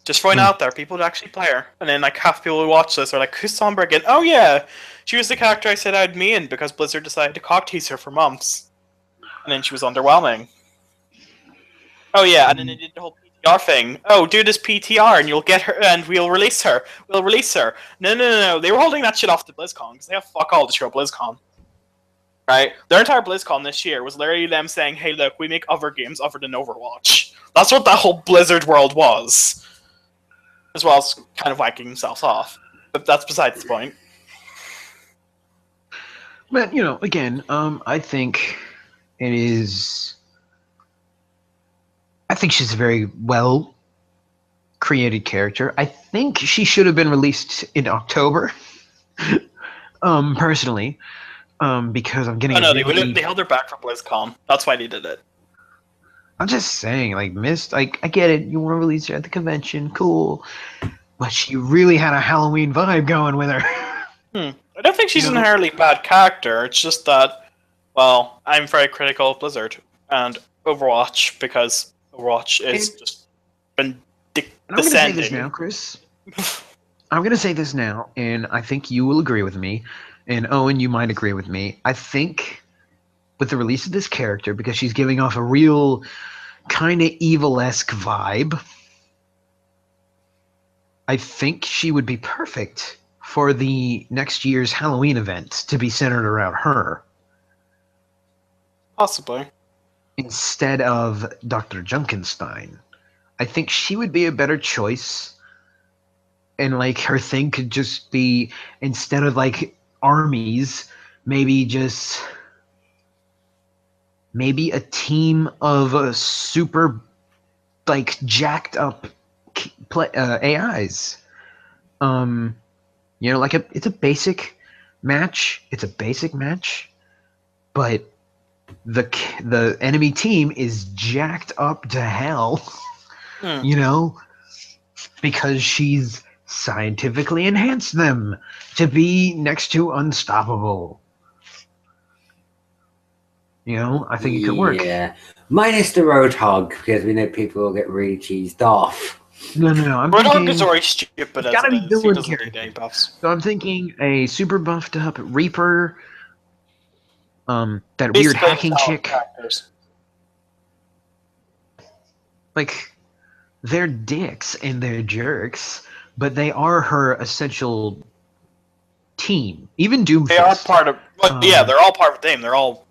Just throwing out there, people would actually play her. And then like half the people who watch this are like, who's Sombra again? Oh yeah, she was the character I said I'd mean because Blizzard decided to cock tease her for months. And then she was underwhelming. Oh yeah, and then they did the whole PTR thing. Oh, do this PTR and you'll get her, and we'll release her. We'll release her. No. They were holding that shit off to BlizzCon because they have fuck all to show BlizzCon. Right? Their entire BlizzCon this year was literally them saying, hey look, we make other games other than Overwatch. That's what that whole Blizzard world was. As well as kind of whacking themselves off. But that's besides the point. But, again, I think it is... I think she's a very well created character. I think she should have been released in October. Personally, because I'm getting. They held her back from BlizzCon. That's why they did it. I'm just saying, I get it. You want to release her at the convention, cool. But she really had a Halloween vibe going with her. I don't think she's an inherently bad character. It's just that, well, I'm very critical of Blizzard and Overwatch because Overwatch is just been descending. I'm going to say this now, Chris. I'm going to say this now, and I think you will agree with me, and Owen, you might agree with me. I think with the release of this character, because she's giving off a real kind of evil-esque vibe, I think she would be perfect for the next year's Halloween event to be centered around her. Possibly. Instead of Dr. Junkenstein. I think she would be a better choice. And her thing could just be, instead of armies, maybe a team of super jacked up AIs. It's a basic match. But the enemy team is jacked up to hell, because she's scientifically enhanced them to be next to unstoppable. I think it could work. Yeah, minus the Roadhog, because we know people will get really cheesed off. No. Roadhog is already stupid. Gotta be villain character. Need any buffs. So I'm thinking a super buffed up Reaper. That Basically, weird hacking chick. Characters. They're dicks and they're jerks, but they are her essential team. Even Doomfist. They are part of. They're all part of the team. They're all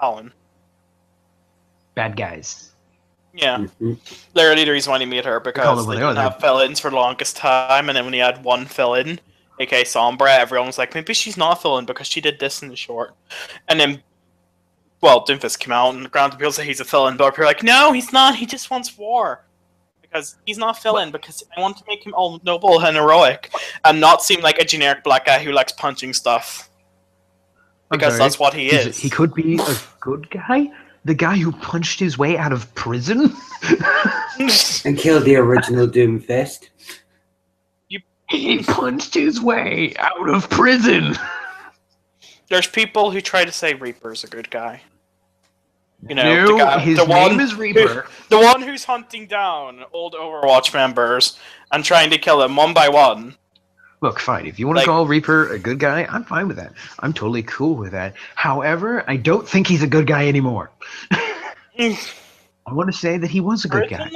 Talon. Bad guys. Yeah, literally the reason why he made her because they didn't have fill-ins for the longest time, and then when he had one fill-in, aka Sombra, everyone was like, maybe she's not a fill-in because she did this in the short. And then, Doomfist came out, and granted people say he's a fill-in, but people are like, no, he's not, he just wants war. Because he's not fill-in, because I want to make him all noble and heroic, and not seem like a generic black guy who likes punching stuff. Because that's what he is. He could be a good guy? The guy who punched his way out of prison? And killed the original Doomfist. He punched his way out of prison! There's people who try to say Reaper's a good guy. His name is Reaper. The one who's hunting down old Overwatch members and trying to kill them one by one. Look, fine. If you want to call Reaper a good guy, I'm fine with that. I'm totally cool with that. However, I don't think he's a good guy anymore. I want to say that he was a good guy.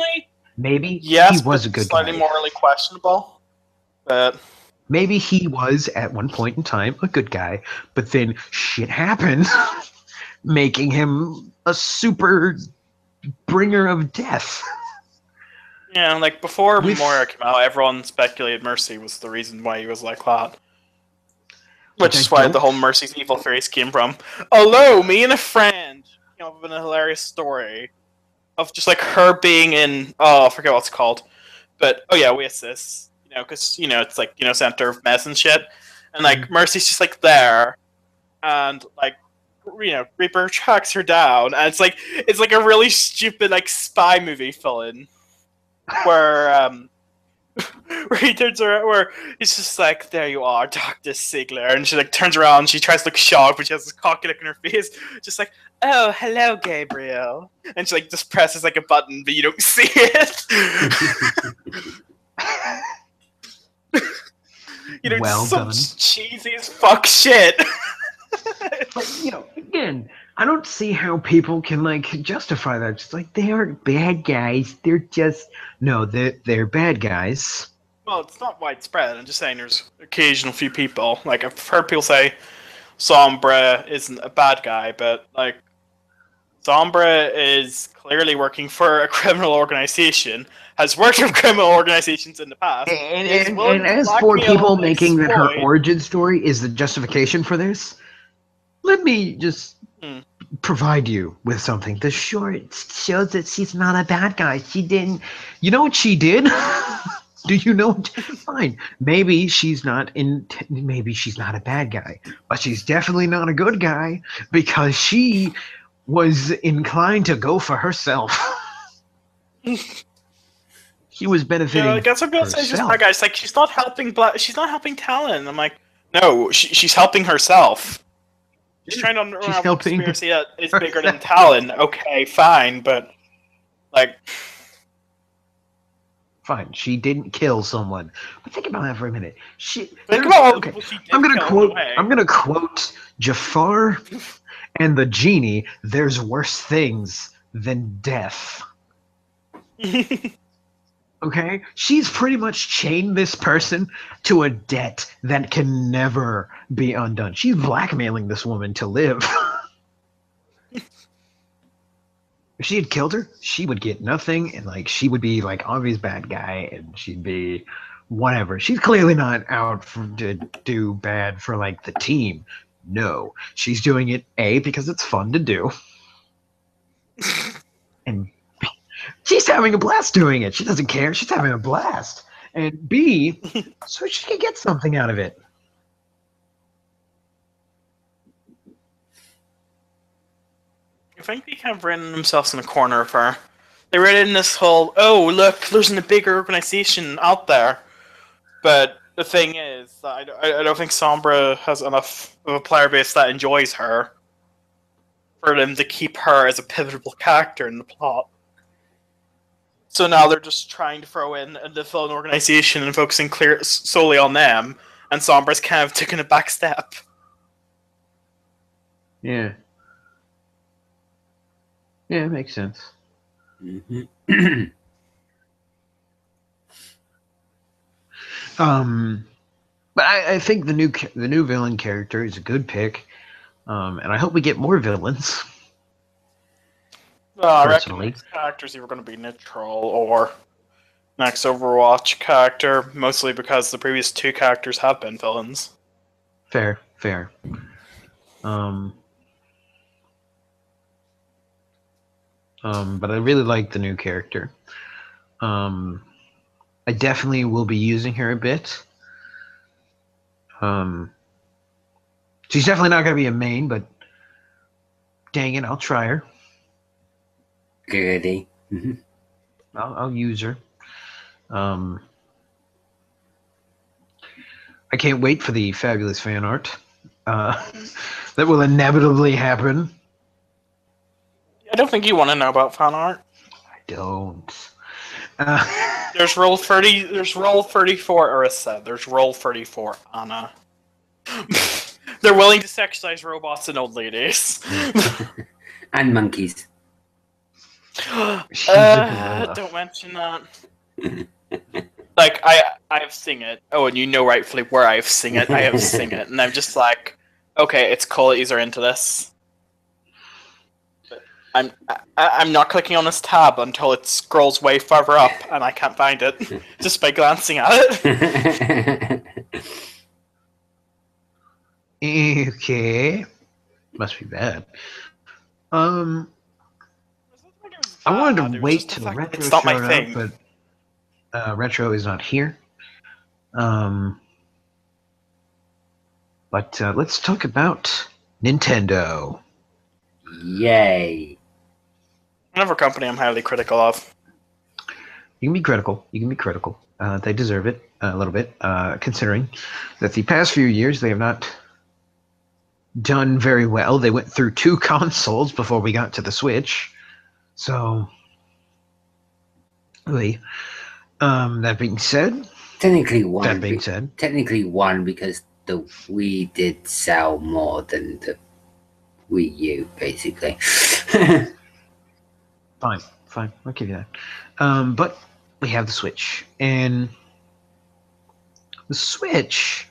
Maybe he was a good guy. Slightly morally questionable. But maybe he was, at one point in time, a good guy. But then shit happened, making him a super bringer of death. Yeah, before Moira came out, everyone speculated Mercy was the reason why he was like that. Which is why the whole Mercy's evil face came from. Although, me and a friend came up with a hilarious story of just her being in, I forget what it's called. But, Oasis. Because, it's center of mess and shit. And, Mercy's just, there. And, Reaper tracks her down. And it's a really stupid, spy movie fill-in. Where where he turns around, where he's just like, "There you are, Dr. Ziegler," and she like turns around, and she tries to look shocked, but she has this cocky look in her face, just like, "Oh, hello, Gabriel," and she like just presses like a button, but you don't see it. You know, Well some done. cheesy as fuck shit. But, again, I don't see how people can like justify that. Just like they aren't bad guys. They're just they're bad guys. Well, it's not widespread. I'm just saying there's occasional few people. Like, I've heard people say Sombra isn't a bad guy, but, like, Sombra is clearly working for a criminal organization, has worked with criminal organizations in the past. And as for people making that her origin story is the justification for this, let me just provide you with something. The short shows that she's not a bad guy. She didn't. You know what she did? Do you know? Fine. Maybe she's not a bad guy, but she's definitely not a good guy because she was inclined to go for herself. She was benefiting. Yeah, that's what people say. Just bad guys. Like, she's not helping Talon. I'm like, no, she's helping herself. She's trying to unravel a conspiracy that is bigger than Talon. Okay, fine, but like. Fine, she didn't kill someone. But think about that for a minute. I'm gonna quote Jafar and the genie. There's worse things than death. Okay? She's pretty much chained this person to a debt that can never be undone. She's blackmailing this woman to live. If she had killed her, she would get nothing, and like she would be like obvious bad guy, and she'd be whatever. She's clearly not out to do bad for like the team. No, she's doing it A because it's fun to do, and she's having a blast doing it. She doesn't care. She's having a blast, and B, so she can get something out of it. I think they kind of ran themselves in a corner of her. They read in this whole, oh, look, there's a bigger organization out there. But the thing is, I don't think Sombra has enough of a player base that enjoys her for them to keep her as a pivotal character in the plot. So now they're just trying to throw in the villain organization and focusing solely on them, and Sombra's kind of taking a back step. Yeah. Yeah, it makes sense. Mm-hmm. But I think the new villain character is a good pick, and I hope we get more villains. I reckon next character's either going to be neutral or next Overwatch character, mostly because the previous two characters have been villains. Fair. But I really like the new character. I definitely will be using her a bit. She's definitely not going to be a main, but dang it, I'll try her. Goody. Mm-hmm. I'll use her. I can't wait for the fabulous fan art that will inevitably happen. I don't think you want to know about fan art. I don't. There's roll 30. There's roll 34 Arissa. There's roll 34 Anna. They're willing to sexualize robots and old ladies. And monkeys. Don't mention that. Like I've seen it. Oh, and you know rightfully where I've seen it. I have seen it, and I'm just like, okay, it's cool that you're into this. I'm not clicking on this tab until it scrolls way further up and I can't find it just by glancing at it. Okay. Must be bad. I wanted to wait till Retro showed up, but Retro is not here. But let's talk about Nintendo. Yay. Another company I'm highly critical of. You can be critical. They deserve it a little bit, considering that the past few years they have not done very well. They went through 2 consoles before we got to the Switch. So, really, that being said, technically one. That being said, technically one because the Wii did sell more than the Wii U, basically. Fine, I'll give you that. But we have the Switch, and the Switch,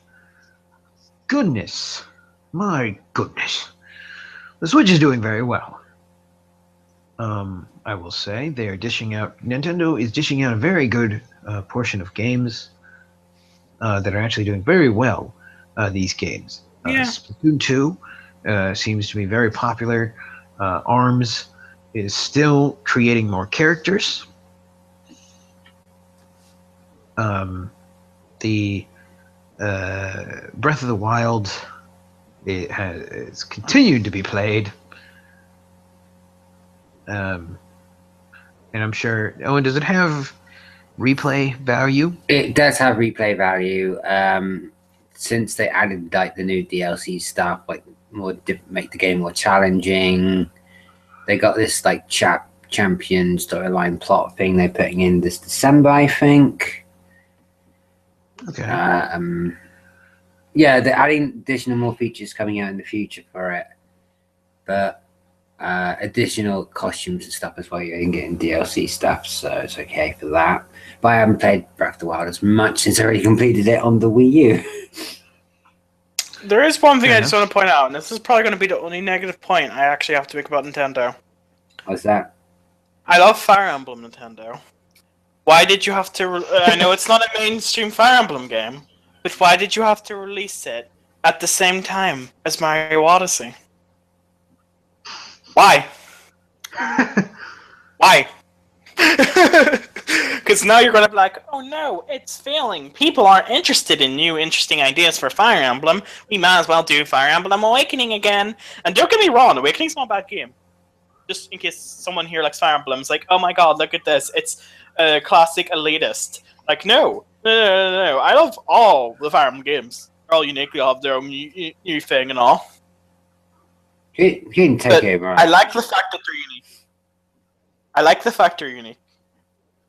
my goodness, the Switch is doing very well. I will say they are Nintendo is dishing out a very good portion of games that are actually doing very well. These games, Splatoon 2 seems to be very popular. ARMS is still creating more characters. The Breath of the Wild it's continued to be played. And I'm sure. Owen, does it have replay value? It does have replay value. Since they added like the new DLC stuff, like make the game more challenging. They got this like champion storyline plot thing they're putting in this December, I think. Okay. Yeah, they're adding additional more features coming out in the future for it, but additional costumes and stuff as well. You're getting DLC stuff, so it's okay for that. But I haven't played Breath of the Wild as much since I already completed it on the Wii U. There is one thing I just want to point out, and this is probably going to be the only negative point I actually have to make about Nintendo. What's that? I love Fire Emblem, Nintendo. Why did you have to... I know it's not a mainstream Fire Emblem game, but why did you have to release it at the same time as Mario Odyssey? Why? Why? Because now you're going to be like, oh no, it's failing. People aren't interested in new, interesting ideas for Fire Emblem. We might as well do Fire Emblem Awakening again. And don't get me wrong, Awakening's not a bad game. Just in case someone here likes Fire Emblem, it's like, oh my god, look at this. It's a classic elitist. Like, no. I love all the Fire Emblem games. They're all unique. They all have their own new thing and all. You can take it, right? I like the fact that they're unique.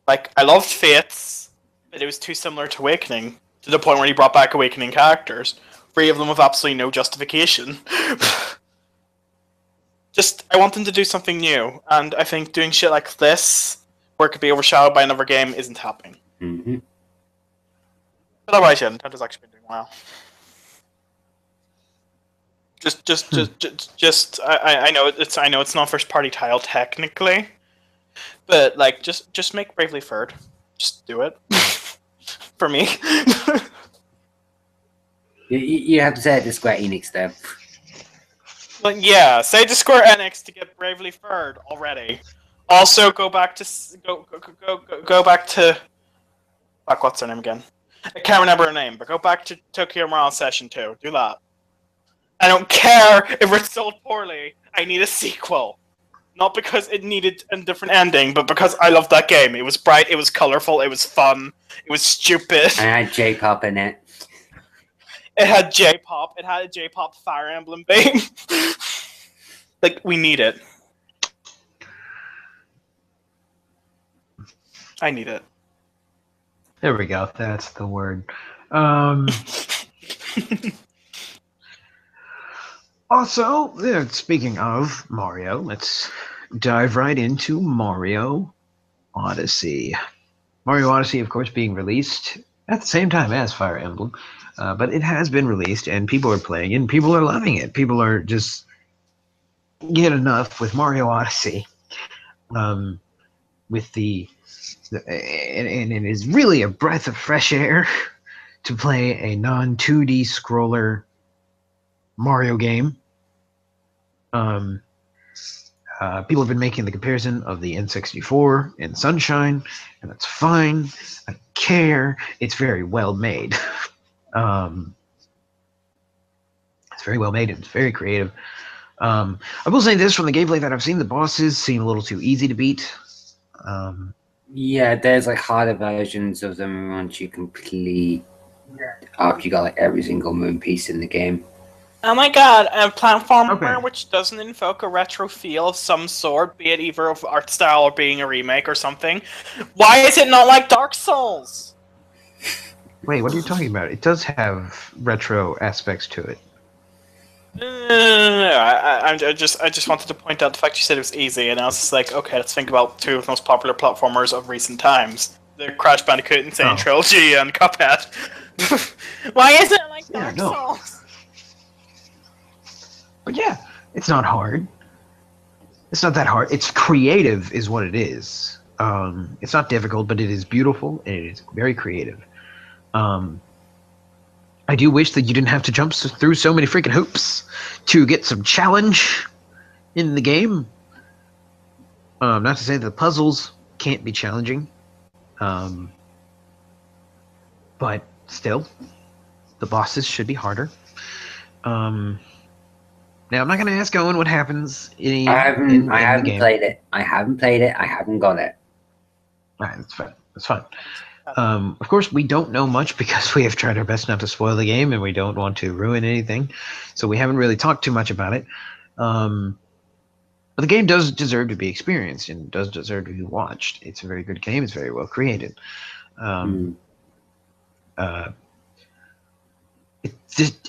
Like, I loved Fates, but it was too similar to Awakening, to the point where he brought back Awakening characters. 3 of them with absolutely no justification. I want them to do something new, and I think doing shit like this, where it could be overshadowed by another game, isn't happening. Mm-hmm. But otherwise, yeah, Nintendo's actually been doing well. I know it's not first party title technically, but like just make Bravely Third. Just do it for me. You have to say it to Square Enix though. But yeah, say to Square Enix to get Bravely Third already. Also, go back to fuck, what's her name again? I can't remember her name, but go back to Tokyo Mirage Session 2. Do that. I don't care if it's sold poorly. I need a sequel. Not because it needed a different ending, but because I loved that game. It was bright, it was colorful, it was fun, it was stupid. I had J-pop in it. It had J-pop. It had a J-pop Fire Emblem theme. Like, we need it. I need it. There we go. That's the word. Also, speaking of Mario, let's dive right into Mario Odyssey. Mario Odyssey, of course, being released at the same time as Fire Emblem, but it has been released, and people are playing it, and people are loving it. People are just get enough with Mario Odyssey. With and it is really a breath of fresh air to play a non-2D scroller Mario game. People have been making the comparison of the N64 and Sunshine, and that's fine. I don't care. It's very well made. It's very well made and it's very creative. I will say this, from the gameplay that I've seen, the bosses seem a little too easy to beat. Yeah, there's like harder versions of them once you complete after you got like every single moon piece in the game. Oh my god, a platformer Okay. which doesn't invoke a retro feel of some sort, be it either of art style or being a remake or something. Why is it not like Dark Souls? Wait, what are you talking about? It does have retro aspects to it. I just wanted to point out the fact you said it was easy, and I was just like, okay, let's think about two of the most popular platformers of recent times: the Crash Bandicoot Insane Trilogy and Cuphead. Why isn't it like Dark Souls? But yeah, it's not hard. It's not that hard. It's creative, is what it is. It's not difficult, but it is beautiful and it is very creative. I do wish that you didn't have to jump through so many freaking hoops to get some challenge in the game. Not to say that the puzzles can't be challenging, but still, the bosses should be harder. Now, I'm not going to ask Owen what happens in I haven't the game. played it. I haven't played it. I haven't got it. All right, that's fine. That's fine. Of course, we don't know much because we have tried our best not to spoil the game and we don't want to ruin anything. So we haven't really talked too much about it. But the game does deserve to be experienced and does deserve to be watched. It's a very good game. It's very well created.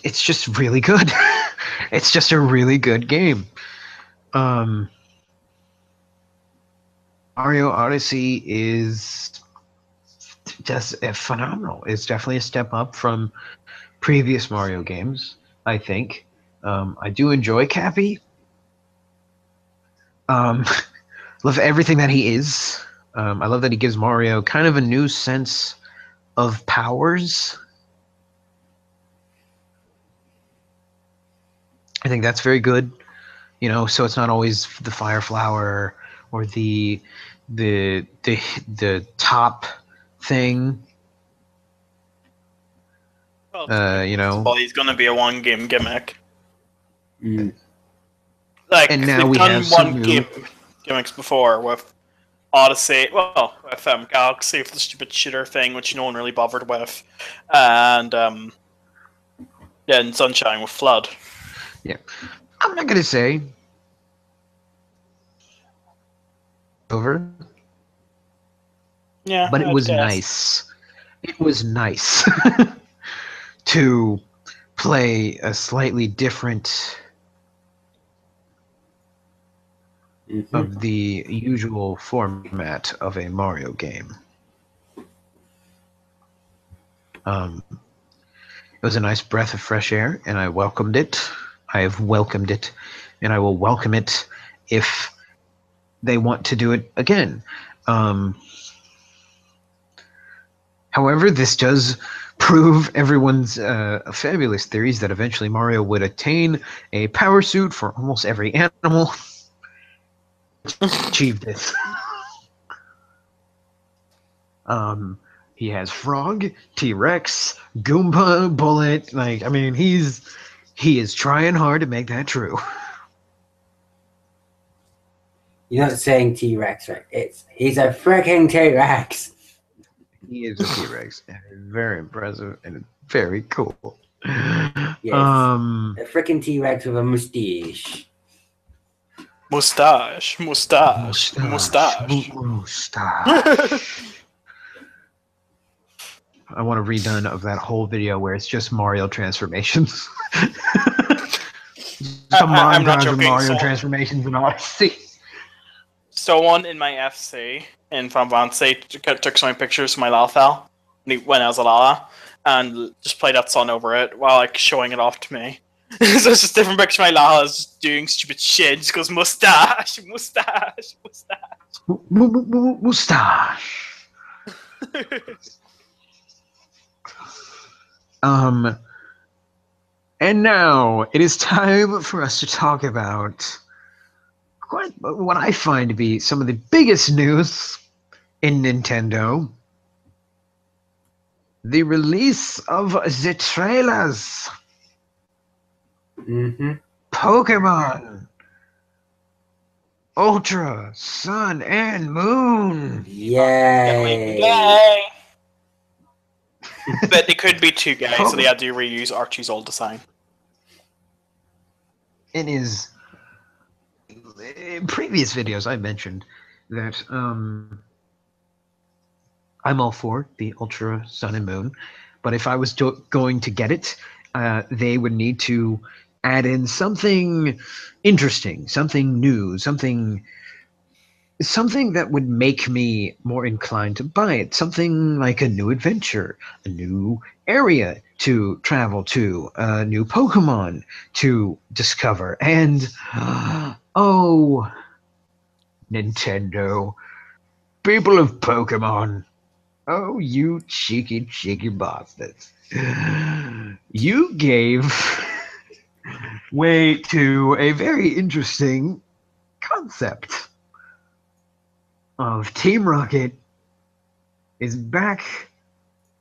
It's just really good. It's just a really good game. Mario Odyssey is just phenomenal. It's definitely a step up from previous Mario games, I think. I do enjoy Cappy. Love everything that he is. I love that he gives Mario kind of a new sense of powers. I think that's very good. You know, so it's not always the fire flower or the top thing. Well, you know, he's going to be a one-game gimmick. Mm. Like, and now they've we done have some one new gimmicks before with Odyssey, well, with Galaxy, with the stupid shooter thing, which no one really bothered with, and then Sunshine with Flood. Yeah, I'm not gonna say over. Yeah, but it was nice. It was nice to play a slightly different of the usual format of a Mario game. It was a nice breath of fresh air, and I welcomed it. I have welcomed it, and I will welcome it if they want to do it again. However, this does prove everyone's fabulous theories that eventually Mario would attain a power suit for almost every animal. Achieved this. He has Frog, T-Rex, Goomba, Bullet. Like, I mean, he is trying hard to make that true. You're not saying T-Rex, right? He's a freaking T-Rex. He is a T-Rex, and very impressive and very cool. Yes, a freaking T-Rex with a mustache. Mustache. I want a redone of that whole video where it's just Mario transformations. Just a montage of Mario transformations in Odyssey. Someone in my FC in Final Fantasy took so many pictures of my Lalafell when I was a Lala and just played that song over it while like showing it off to me. So it's just different pictures of my Lala just doing stupid shit. Just goes mustache. Mustache. And now it is time for us to talk about what I find to be some of the biggest news in Nintendo. The release of the trailers. Pokemon. Ultra Sun and Moon. Yay! Yay! But it could be two guys, so they had to reuse Archie's old design. It is. In previous videos, I mentioned that I'm all for the Ultra Sun and Moon, but if I was going to get it, they would need to add in something interesting, something new, something that would make me more inclined to buy it. Something like a new adventure, a new area to travel to, a new Pokemon to discover, and oh, Nintendo, people of Pokemon, oh, you cheeky bastards. You gave way to a very interesting concept of Team Rocket is back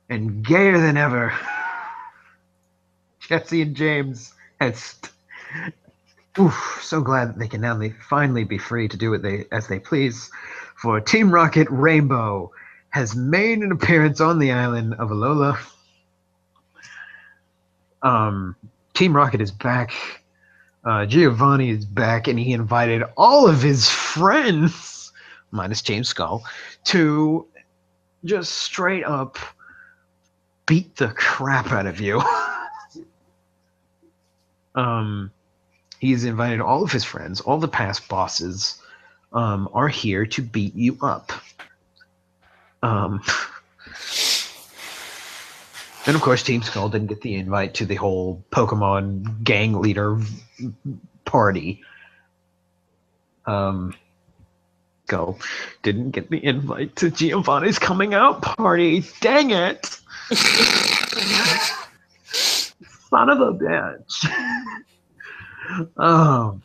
and gayer than ever. Jesse and James so glad that they can now finally be free to do as they please. For Team Rocket Rainbow has made an appearance on the island of Alola. Team Rocket is back. Giovanni is back, and he invited all of his friends, minus James Skull, to just straight up beat the crap out of you. He's invited all of his friends, all the past bosses are here to beat you up. And of course, Team Skull didn't get the invite to the whole Pokemon gang leader party. Go didn't get the invite to Giovanni's coming out party. Dang it! Son of a bitch. And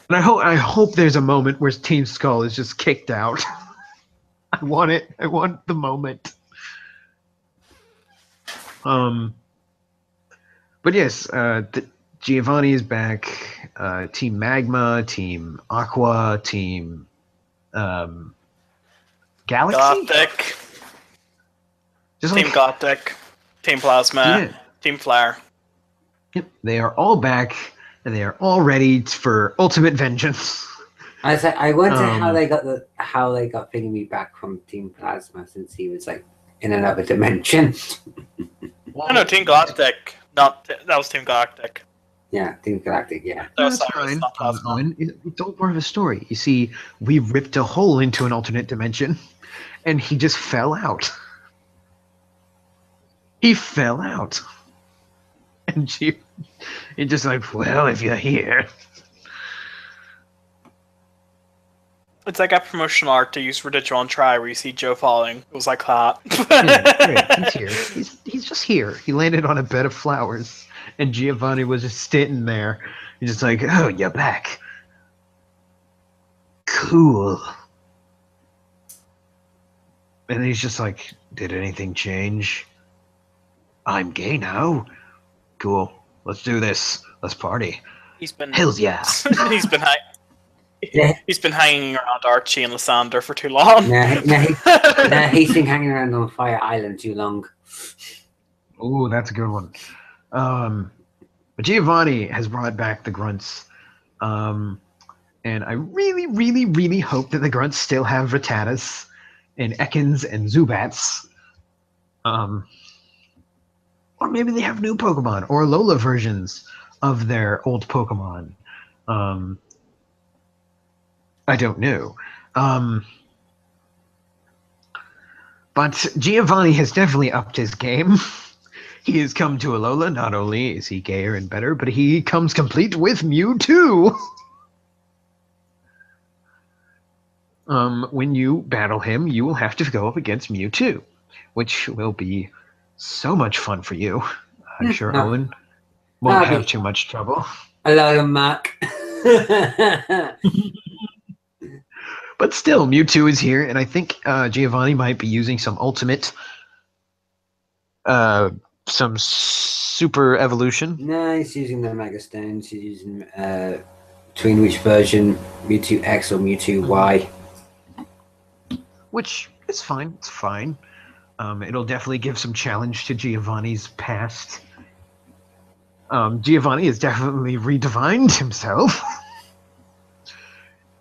I hope there's a moment where Team Skull is just kicked out. I want it. I want the moment. But yes, Giovanni is back. Team Magma, Team Aqua, Team Galaxy. Gothic. Just Team Gothic. Team Plasma. Yeah. Team Flare. Yep, they are all back, and they are all ready for ultimate vengeance. I wonder how they got Thingy back from Team Plasma, since he was like in another dimension. No, Team Galactic. That was Team Galactic. Yeah, Team Galactic. Yeah, That's fine. Owen, it's all part of a story. You see, we ripped a hole into an alternate dimension, and he just fell out. He fell out. And she just like, well, if you're here. It's like a promotional art to use for Digital on Try where you see Joe falling. It was like that. Yeah, he's here. He's just here. He landed on a bed of flowers, and Giovanni was just sitting there. He's just like, oh, you're back. Cool. And he's just like, did anything change? I'm gay now. Cool. Let's do this. Let's party. He's been Hells yeah. He's been hanging around Archie and Lysander for too long. He's been hanging around on Fire Island too long. Ooh, that's a good one. But Giovanni has brought back the grunts. And I really, really, really hope that the grunts still have Rattatas and Ekans and Zubats. Or maybe they have new Pokemon or Alola versions of their old Pokemon. I don't know. But Giovanni has definitely upped his game. He has come to Alola. Not only is he gayer and better, but he comes complete with Mewtwo. When you battle him, you will have to go up against Mewtwo, which will be so much fun for you. I'm sure Owen won't have too much trouble. I love him, Mark. But still, Mewtwo is here, and I think Giovanni might be using some ultimate, some super evolution. No, he's using the Mega Stones. He's using between which version, Mewtwo X or Mewtwo Y. Which is fine. It's fine. It'll definitely give some challenge to Giovanni's past. Giovanni has definitely redefined himself.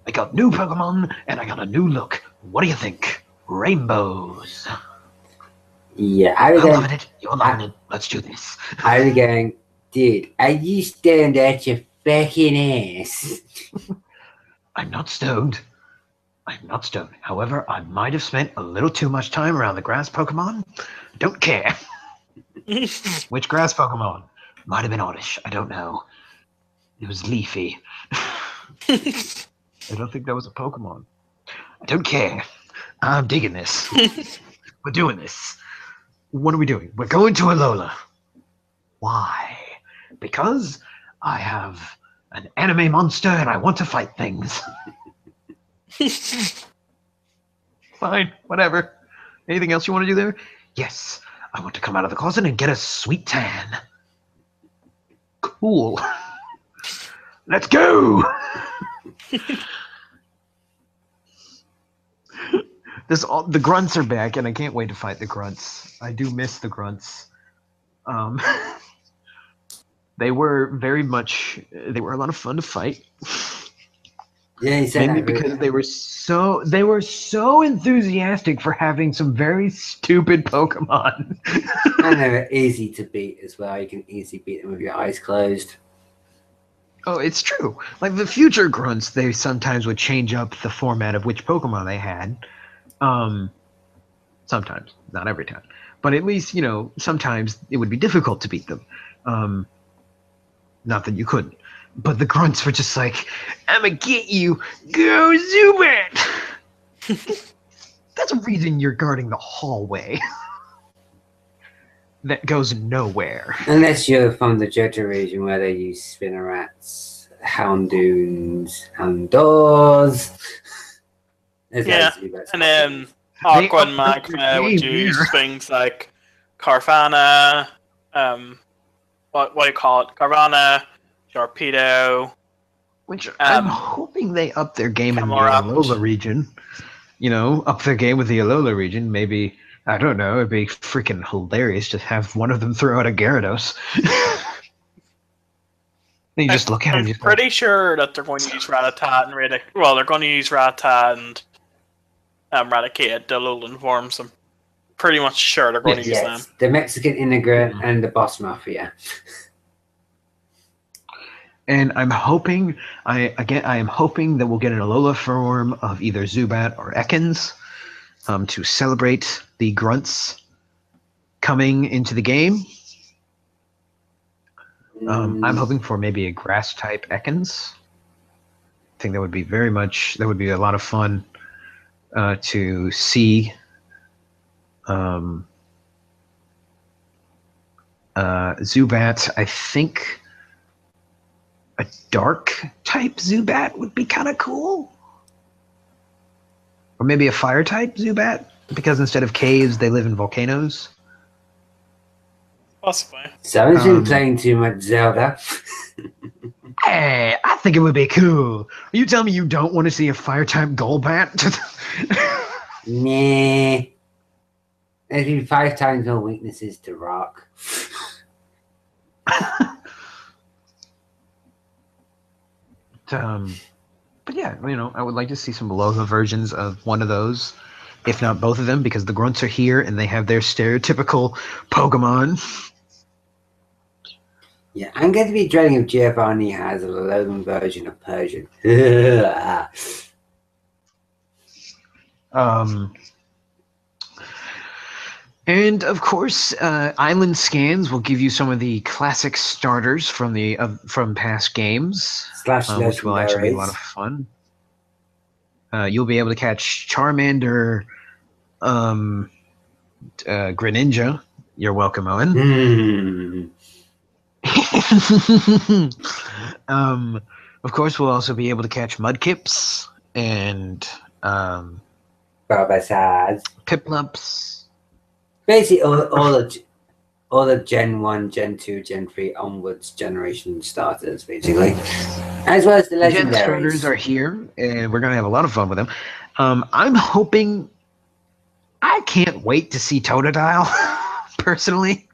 I got new Pokemon, and I got a new look. What do you think? Rainbows. Yeah, I'm loving it. You're loving it. Let's do this. I was going, dude, are you stoned at your fucking ass? I'm not stoned. I'm not stoned. However, I might have spent a little too much time around the grass Pokemon. Don't care. Which grass Pokemon? Might have been Oddish. I don't know. It was Leafy. I don't think that was a Pokemon. I don't care. I'm digging this. We're doing this. What are we doing? We're going to Alola. Why? Because I have an anime monster and I want to fight things. Fine, whatever. Anything else you want to do there? Yes, I want to come out of the closet and get a sweet tan. Cool. Let's go! The grunts are back, and I can't wait to fight the grunts. I do miss the grunts. They were a lot of fun to fight. Yeah, you said Mainly that because they were so enthusiastic for having some very stupid Pokemon. And they were easy to beat as well. You can easily beat them with your eyes closed. Oh, it's true. Like the future grunts, they sometimes would change up the format of which Pokemon they had. Sometimes, not every time, but at least sometimes it would be difficult to beat them. Not that you couldn't, but the grunts were just like, "I'ma get you, go Zubat." That's a reason you're guarding the hallway. That goes nowhere. Unless you're from the Johto region where they use Spinnerats, Houndoons, Houndours. Yeah, and then Aqua and Magma would use things like Carvanha, what do you call it? Carvanha, Torpedo. Which I'm hoping they up their game in the Alola region. Up their game with the Alola region. Maybe, I don't know, it'd be freaking hilarious to have one of them throw out a Gyarados. You just look at it. I'm pretty sure that they're going to use Rattata and they're going to use Rattata and Raticate the Alolan forms. I'm pretty much sure they're going to use them. The Mexican Immigrant and the Boss Mafia. And I'm hoping, I am hoping that we'll get an Alola form of either Zubat or Ekans to celebrate the grunts coming into the game. I'm hoping for maybe a grass type Ekans. I think that would be a lot of fun to see. Zubat, I think a dark type Zubat would be kind of cool. Or maybe a fire type Zubat, because instead of caves, they live in volcanoes. Possibly. Someone's been playing too much Zelda. Hey, I think it would be cool. Are you telling me you don't want to see a fire type Golbat? Nah. There's been 5 times more weaknesses to rock. But yeah, I would like to see some Alola versions of one of those, if not both of them, because the grunts are here and they have their stereotypical Pokemon. Yeah, I'm going to be dreading if Giovanni has a Alolan version of Persian. And of course, island scans will give you some of the classic starters from from past games, which will actually be a lot of fun. You'll be able to catch Charmander, Greninja. You're welcome, Owen. Of course, we'll also be able to catch Mudkips and Bulbasaur, Piplups. Basically, all the Gen 1, Gen 2, Gen 3 onwards generation starters, basically. As well as the The Gen starters are legendaries. here, and we're gonna have a lot of fun with them. I'm hoping. I can't wait to see Totodile. Personally,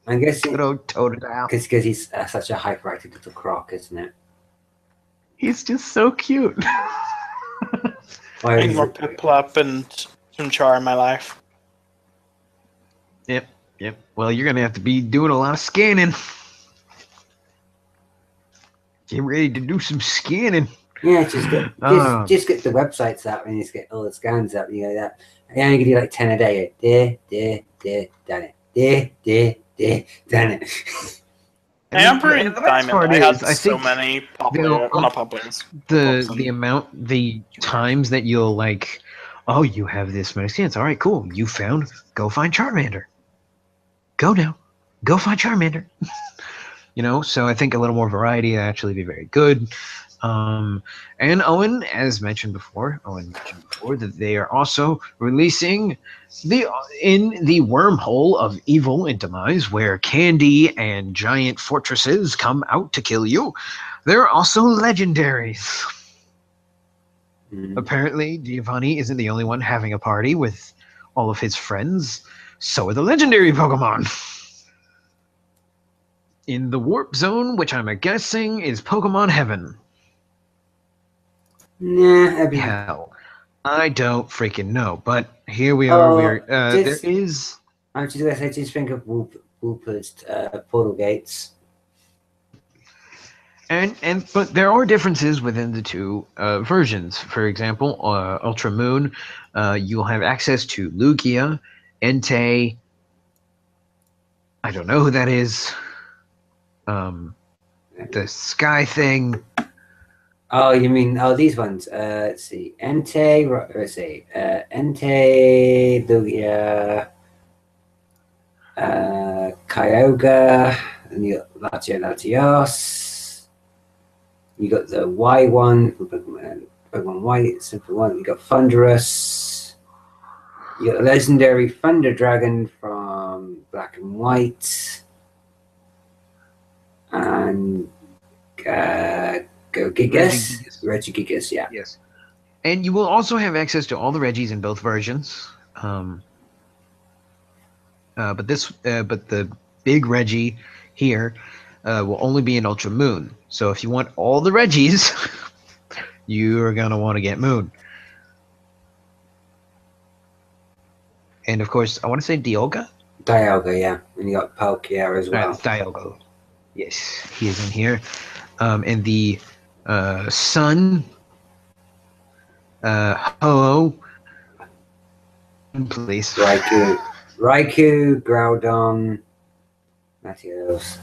I'm guessing good old Totodile. because he's such a hyperactive little croc, isn't it? He's just so cute. I need more Piplup and Chimchar in my life. Yep. Well, you're gonna have to be doing a lot of scanning. Get ready to do some scanning. Yeah, just get the websites up and just get all the scans up. You know that. I only can do like 10 a day. Done it. Done it. Amber and Diamond, I had so many the times that you'll like, oh, you have this many scans. All right, cool. You found. Go find Charmander. Go now. Go find Charmander. So I think a little more variety would actually be very good. And Owen mentioned before that they are also releasing in the wormhole of evil and demise, where candy and giant fortresses come out to kill you. There are also legendaries. Apparently, Giovanni isn't the only one having a party with all of his friends. So are the legendary Pokemon. In the Warp Zone, which I'm guessing is Pokemon Heaven. Nah, hell, I don't freaking know. But here we are. There is. I'm just gonna say, just think of Wooper's portal gates. But there are differences within the two versions. For example, Ultra Moon, you'll have access to Lugia, Entei. I don't know who that is. The Sky thing. Oh, you mean these ones? Let's see, Entei. Let's see, Entei, Lugia, Kyogre, and you got Latios. You got the Y one from Pokemon White, simple one. You got Thunderous. You got the legendary Thunder Dragon from Black and White, and Regigigas, yeah. Yes. And you will also have access to all the Reggies in both versions. But the big Reggie here will only be in Ultra Moon. So if you want all the Reggies, you're gonna want to get Moon. And of course, I want to say Dialga. Dialga, yeah. And you got Palkia as well. Dialga. Yes, he is in here. And the Sun. Hello. Please. Raikou, Groudon, Latios.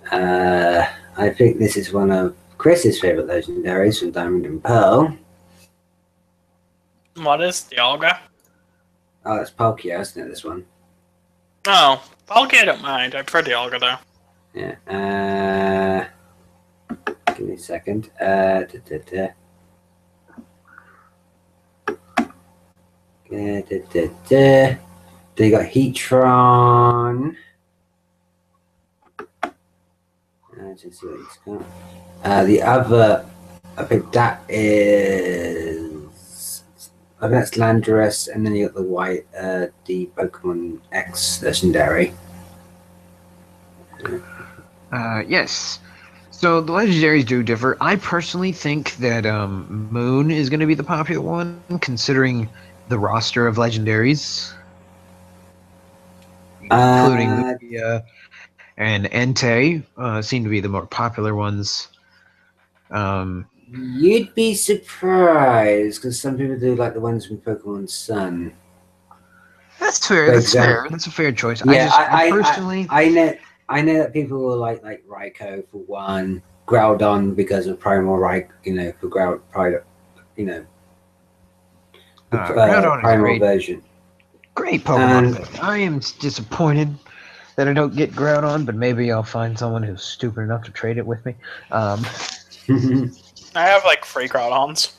I think this is one of Chris's favorite legendaries from Diamond and Pearl. What is Dialga? Oh, it's Palkia, isn't it, this one? Oh, Palkia I don't mind. I prefer Dialga, though. Yeah. Give me a second. Then you got Heatron. Just see what he's got. The other, I think that is, I think that's Landorus, and then you got the white, the Pokemon X legendary. Yes. So the legendaries do differ. I personally think that Moon is going to be the popular one, considering the roster of legendaries, including Lugia and Entei, seem to be the more popular ones. You'd be surprised, because some people do like the ones from Pokemon Sun. That's fair. That's fair. That's a fair choice. Yeah, I know that people will like Raikou for one, Groudon because of Primal for Groudon, Groudon Primal version. Great Pokemon. I am disappointed that I don't get Groudon, but maybe I'll find someone who's stupid enough to trade it with me. I have like 3 Groudons.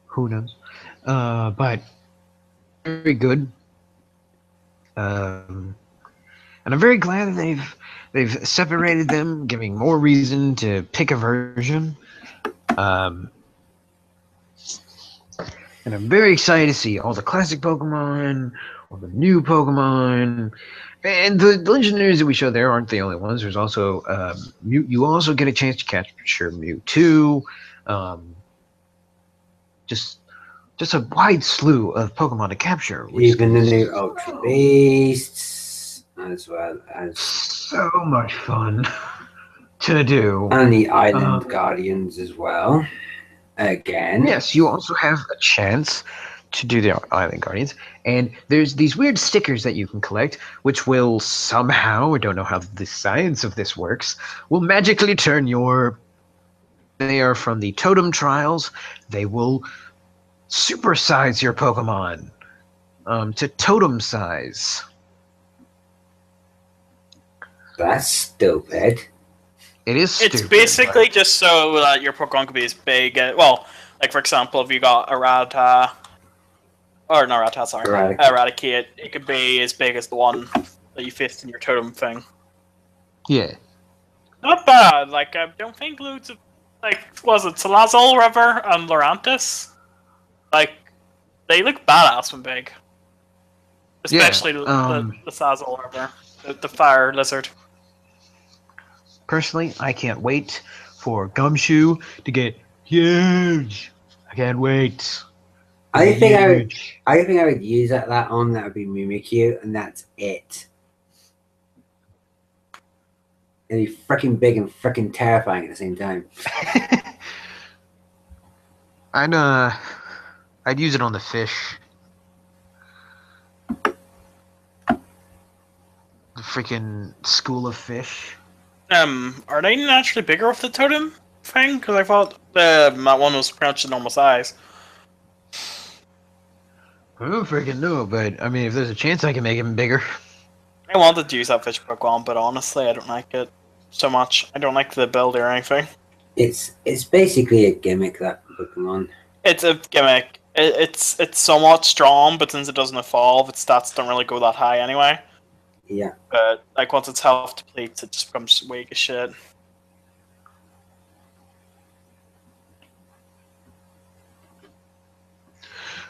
Who knows? But very good. And I'm very glad that they've separated them, giving more reason to pick a version. Um, and I'm very excited to see all the classic Pokemon, all the new Pokemon, and the legendaries that we showed there aren't the only ones. There's also you also get a chance to capture Mewtwo. Um, just a wide slew of Pokemon to capture. Even the new Ultra Beasts, as well as so much fun to do. And the Island Guardians as well. Again. Yes, you also have a chance to do the Island Guardians. And there's these weird stickers that you can collect, which will somehow, I don't know how the science of this works, will magically turn your... They are from the Totem Trials. They will supersize your Pokemon to Totem size. That's stupid. It is stupid. It's basically just so that your Pokemon can be as big. Well, like for example, if you got a Rattata, or not Rattata, sorry, Eradicate, it could be as big as the one that you faced in your totem thing. Yeah. Not bad. Like I don't think loads of was it Salazzle River and Lurantis? Like they look badass when big, especially the Salazzle River, the fire lizard. Personally, I can't wait for Gumshoe to get huge. I can't wait. I think I would use that on. That would be Mimikyu, and that's it. It'd be freaking big and freaking terrifying at the same time. I'd use it on the fish. The freaking school of fish. Are they naturally bigger with the totem thing? Because I thought that one was pretty much the normal size. I don't freaking know, but I mean, if there's a chance, I can make him bigger. I wanted to use that fish Pokemon, but honestly, I don't like it so much. I don't like the build or anything. It's basically a gimmick, that Pokemon. It's a gimmick. It's somewhat strong, but since it doesn't evolve, its stats don't really go that high anyway. Yeah. But like once its health depletes, it just becomes weak as shit.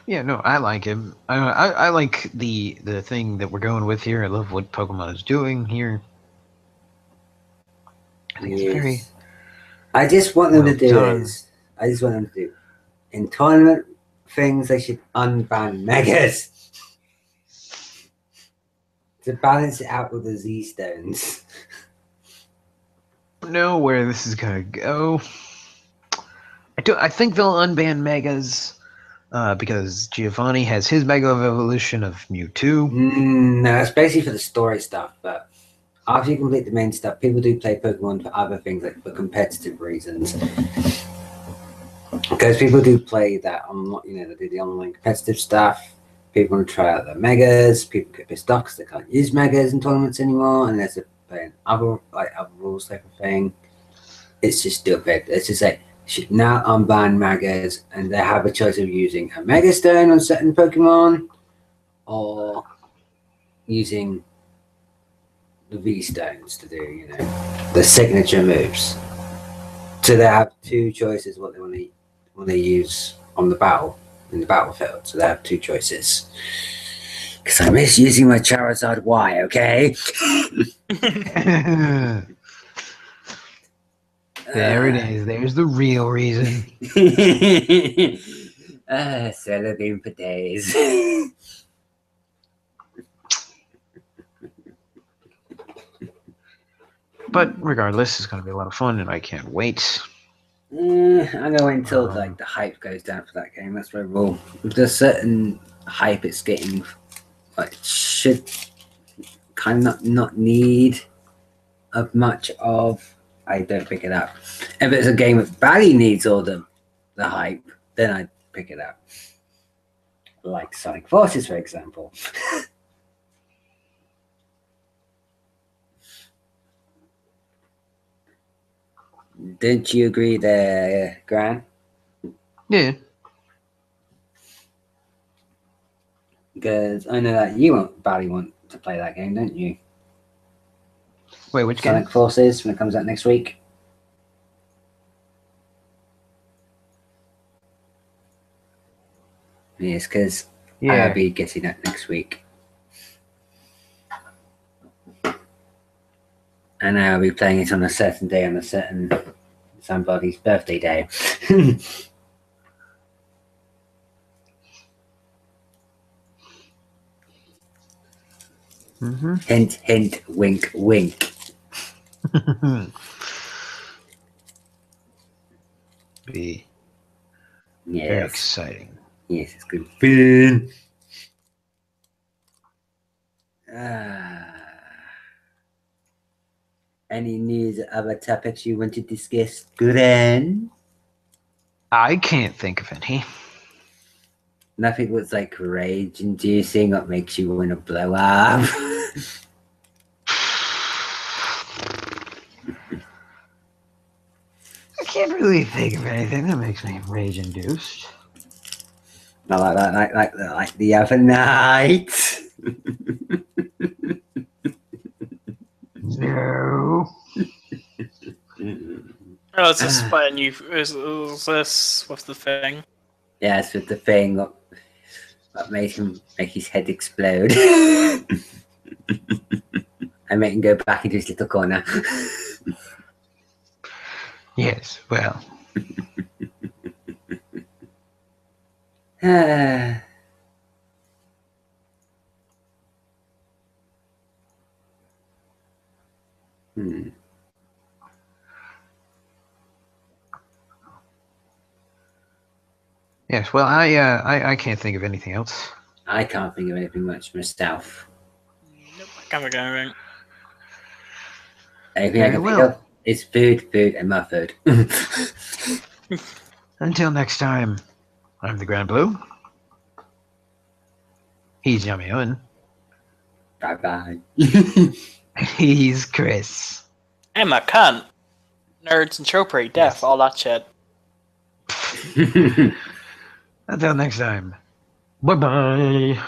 Yeah, no, I like him. I like the thing that we're going with here. I love what Pokemon is doing here. I think it's very. I just want them to do done. is. I just want them to do in tournament things. They should unban Megas to balance it out with the Z stones. I don't know where this is gonna go. I think they'll unban Megas. Because Giovanni has his Mega Evolution of Mewtwo. No, it's basically for the story stuff, but after you complete the main stuff, people do play Pokemon for other things, like for competitive reasons. Because people do play that on, they do the online competitive stuff. People want to try out their Megas. People get pissed off because they can't use Megas in tournaments anymore, and there's playing other rules type of thing. It's just stupid. It's just like, should now unban Megas, and they have a choice of using a Mega Stone on certain Pokemon or using the V Stones to do, the signature moves. So they have two choices what they want to use on the battlefield. So they have two choices. Because I miss using my Charizard Y, okay? There it is. There's the real reason. Celebrating for days. But regardless, it's going to be a lot of fun, and I can't wait. I'm going to wait until the hype goes down for that game. That's my rule. If there's certain hype it's getting, it should kind of not need of much of. I don't pick it up. If it's a game that badly needs all the hype, then I pick it up. Like Sonic Forces, for example. Don't you agree there, Gran? Yeah. Because I know that you badly want to play that game, don't you? Wait, which Sonic game? Forces when it comes out next week. Yes, because Yeah. I'll be getting that next week. And I'll be playing it on a certain day, on a certain somebody's birthday day. Mm-hmm. Hint, hint, wink, wink. Be Yes. very exciting. Yes, it's good fun. Any news or other topics you want to discuss, Glenn? I can't think of any. Nothing was like rage inducing what makes you want to blow up. I can't really think of anything that makes me rage induced. Not like the other night. No. Oh, it's just by a new. Is this what's the thing? Yeah, it's with the thing what made him make his head explode. I made him go back into his little corner. Yes, well. Yes, well, I can't think of anything else. I can't think of anything much myself. Nope, I can't think of anything. Anything I can think of is food, and more food. Until next time, I'm the Grand Blue. He's Yummy Owen. Bye-bye. He's Chris. I'm a cunt. Nerds and tropery, death, Yes. all that shit. Until next time. Bye-bye.